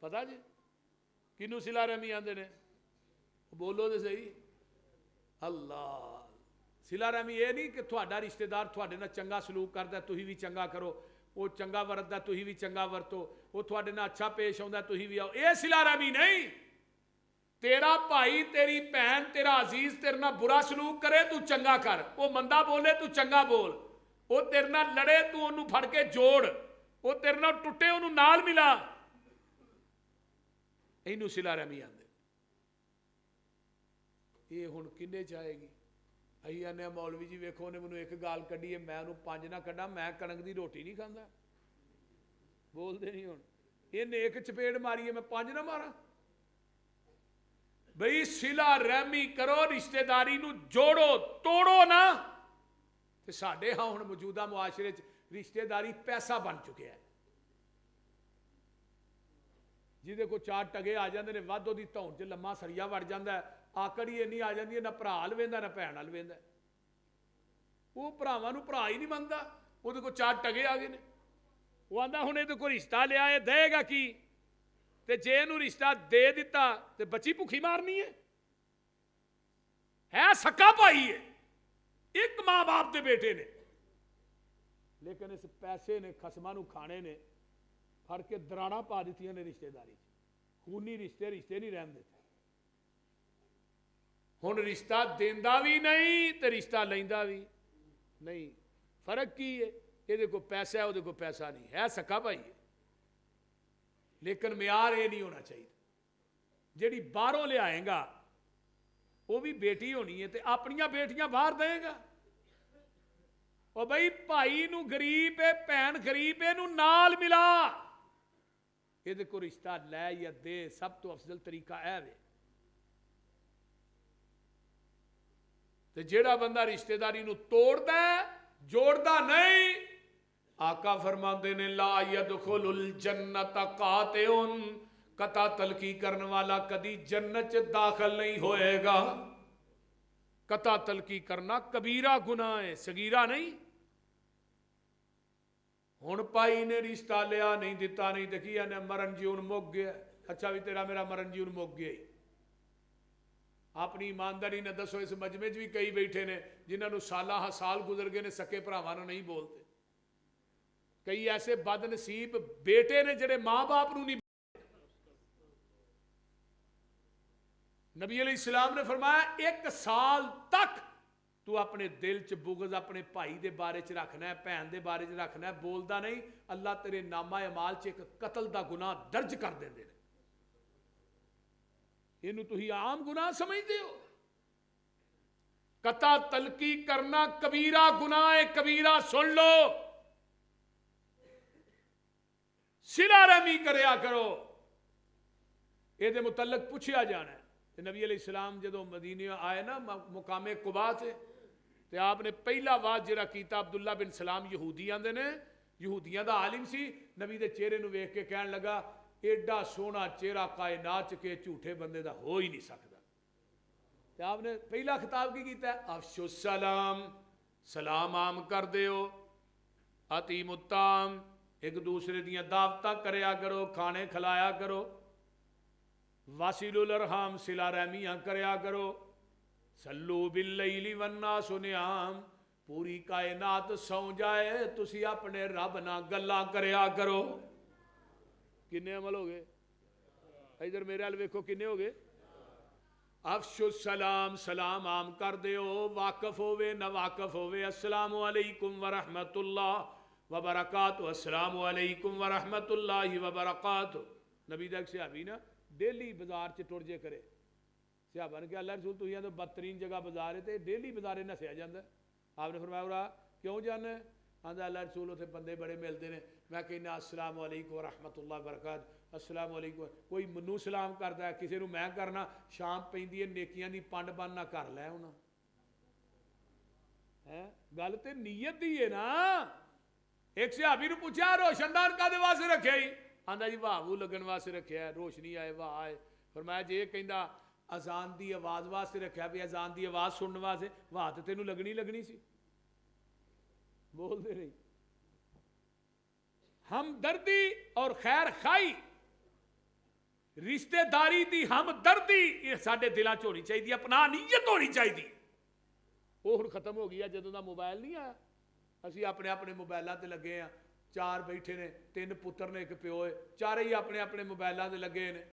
A: پتہ جی کنوں صلہ رحمی آندے نے؟ بولو تے صحیح. اللہ صلہ رحمی یہ نہیں کہ تہاڈا رشتہ دار تہاڈے نال چنگا سلوک کردا تسی بھی چنگا کرو، وہ چنگا ورتدا تسی بھی چنگا ورتو، وہ تہاڈے نال اچھا پیش آوندا تسی بھی آؤ. یہ صلہ رحمی نہیں. تیرا بھائی تیری بہن تیرا عزیز تیرے نال برا سلوک کرے تو چنگا کر، وہ مندہ بولے تو چنگا بول، وہ تیرے نال لڑے تو انہوں پھڑ کے جوڑ، وہ تیرے نال ٹوٹے انہوں نال ملا. اینوں صلہ رحمی آندے. یہ ہن کنے چاہے گی؟ ائی آنے مولوی جی ویکھو نے مینوں ایک گال کڈی ہے، میں انہوں 5 نہ کڈا، میں کنک دی روٹی نہیں کھاندا. بول دے نہیں ہن یہ ایک چپیڑ ماری ہے میں 5 نہ مارا. بھئی صلہ رحمی کرو، رشتہ داری نو جوڑو توڑو نا. تے ساڈے ہاں ہن موجودہ معاشرے چ رشتہ داری پیسہ بن چکے ہے. جہدے کو 4 ٹگے آ جاندے نے ود دی دھون چ لمما سریا وڑ جاندا ہے، آکڑ ہی اینی آ جاندی ہے، نہ بھرا ال ویندا نہ بھین ال ویندا. وہ بھراواں نو بھرا ہی نہیں منگدا، اودے کو 4 ٹگے آ گئے نے. وہ آندا ہن اے کوئی رشتہ لیا ہے دے گا کی؟ تے جے نو رشتہ دے دیتا تے بچی بھوکھی مارنی ہے سکا بھائی ہے، ایک ماں باپ دے بیٹے نے، لیکن اس پیسے نے خسماں نو کھانے نے پھڑ کے دراڑاں پا دیتیاں نے رشتہ داری. خونی رشتے نہیں رہن دیتے. ہن رشتہ دیندا بھی نہیں تے رشتہ لیندا بھی نہیں. فرق کی ہے؟ یہ کو پیسہ ہے وہ کو پیسہ نہیں ہے، سکا بھائی ہے، لیکن معیار یہ نہیں ہونا چاہیے. جیڑی باہروں لے آئے گا وہ بھی بیٹی ہونی ہے تے اپنیاں بیٹیاں باہر دے گا. اور بھائی بھائی نو غریب ہے، بہن غریب ہے، نو نال ملا. یہ کو رشتہ لے یا دے سب تو افضل طریقہ ہے وے. تے جیڑا بندہ رشتہ داری نو توڑدا ہے جوڑدا نہیں. آقا فرماندے نے لا يدخل الجنت قاطع، قطع تلقی کرنے والا کدی جنت داخل نہیں ہوئے گا. قطع تلقی کرنا کبیرہ گناہ ہے، صغیرہ نہیں. ہن پائی نے رشتہ لیا نہیں دیتا نہیں دیکھیا نے مرن جیون مک گیا. اچھا بھی تیرا میرا مرن جیون مک گیا. اپنی ایمانداری نہ دسو اس مجمع بھی کئی بیٹھے نے جنہاں نو سالہ سال گزر گئے نے سکے بھراواں نوں نہیں بولتے. کئی ایسے بد نصیب بیٹے نے جڑے ماں باپ نو نہیں. نبی علیہ السلام نے فرمایا 1 سال تک تو اپنے دل چ بغض اپنے بھائی دے بارے چ رکھنا ہے، بہن دے بارے چ رکھنا ہے، بولدا نہیں. اللہ تیرے نامہ اعمال چ ایک قتل دا گناہ درج کر دیندے نے. اینو تسی عام گناہ سمجھتے ہو؟ قطع تلقی کرنا کبیرہ گناہ ہے، کبیرہ سن لو. صلہ رحمی کریا کرو. یہ دے متعلق پوچھیا جانا ہے. نبی علیہ السلام جدو مدینہ آئے نا مقام قباء سے تے آپ نے پہلا واز جڑا کیتا عبداللہ بن سلام یہودی آندے نے، یہودیاں دا عالم سی. نبی دے چہرے نو ویکھ کے کہن لگا ایڈا سونا چہرہ کائنات کے جھوٹے بندے دا ہو ہی نہیں سکتا. تے آپ نے پہلا خطاب کی کیتا ہے افشو السلام، سلام عام کر دیو. اطیموا الطعام، ایک دوسرے دیاں دعوتاں کریا کرو، کھانے کھلایا کرو. واسلوا الارحام، صلہ رحمیاں کریا کرو. صلو باللیل والناس نیام، پوری کائنات سو جائے تسی اپنے رب نہ گلاں کریا کرو. کنے عمل ہو گئے؟ ادھر میرے حال ویکھو کنے ہو گئے؟ افشو السلام، سلام عام کر دیو. واقف ہوئے نہ واقف ہوئے السلام علیکم ورحمت اللہ وبرکاتہ، السلام علیکم ورحمت اللہ وبرکاتہ. نبی داک سے آبی نا डेली बाजार च टुर जे करे। सहाबा ने कहा अल्लाह रसूल तुसीं तो बदतरीन जगह बाजार है तो डेली बाजारे नसिया जाता है। आपने फरमाया उरा क्यों जाना है? आंदा अल्लाह रसूल उत्थे बंदे बड़े मिलते हैं, मैं कहना अस्सलाम वालेकुम व रहमतुल्लाह बरकात, अस्सलाम वालेकुम, कोई मनु सलाम करता है, किसी को मैं करना, शाम पैंदी है नेकियां दी पंड बनना कर लै उन्हां है। गल तो नीयत दी है ना। एक सहाबी नूं पुछया रोशनदान कादे वास्ते रखिया ही? आंदा जी वाह वू लगन वास्ते रखिया है, रोशनी आए वाह आए। फरमाया जे कहंदा अजान दी आवाज़ वास्ते रखिया भी अजान दी आवाज़ सुनने वास्ते, वाह तो तेनू लगनी लगनी सी। बोलते नहीं। हमदर्दी और खैर खाई रिश्तेदारी दी हमदर्दी ये साडे दिलां च होनी चाहिए, अपना नीयत होनी चाहिए। वो हुण खत्म हो गई है जदों दा मोबाइल नहीं आया। असीं अपने अपने मोबाइलों ते लगे हैं, चार बैठे ने, 3 पुत्र ने 1 प्यो है, चारे ही अपने अपने मोबाइलों ते लगे ने।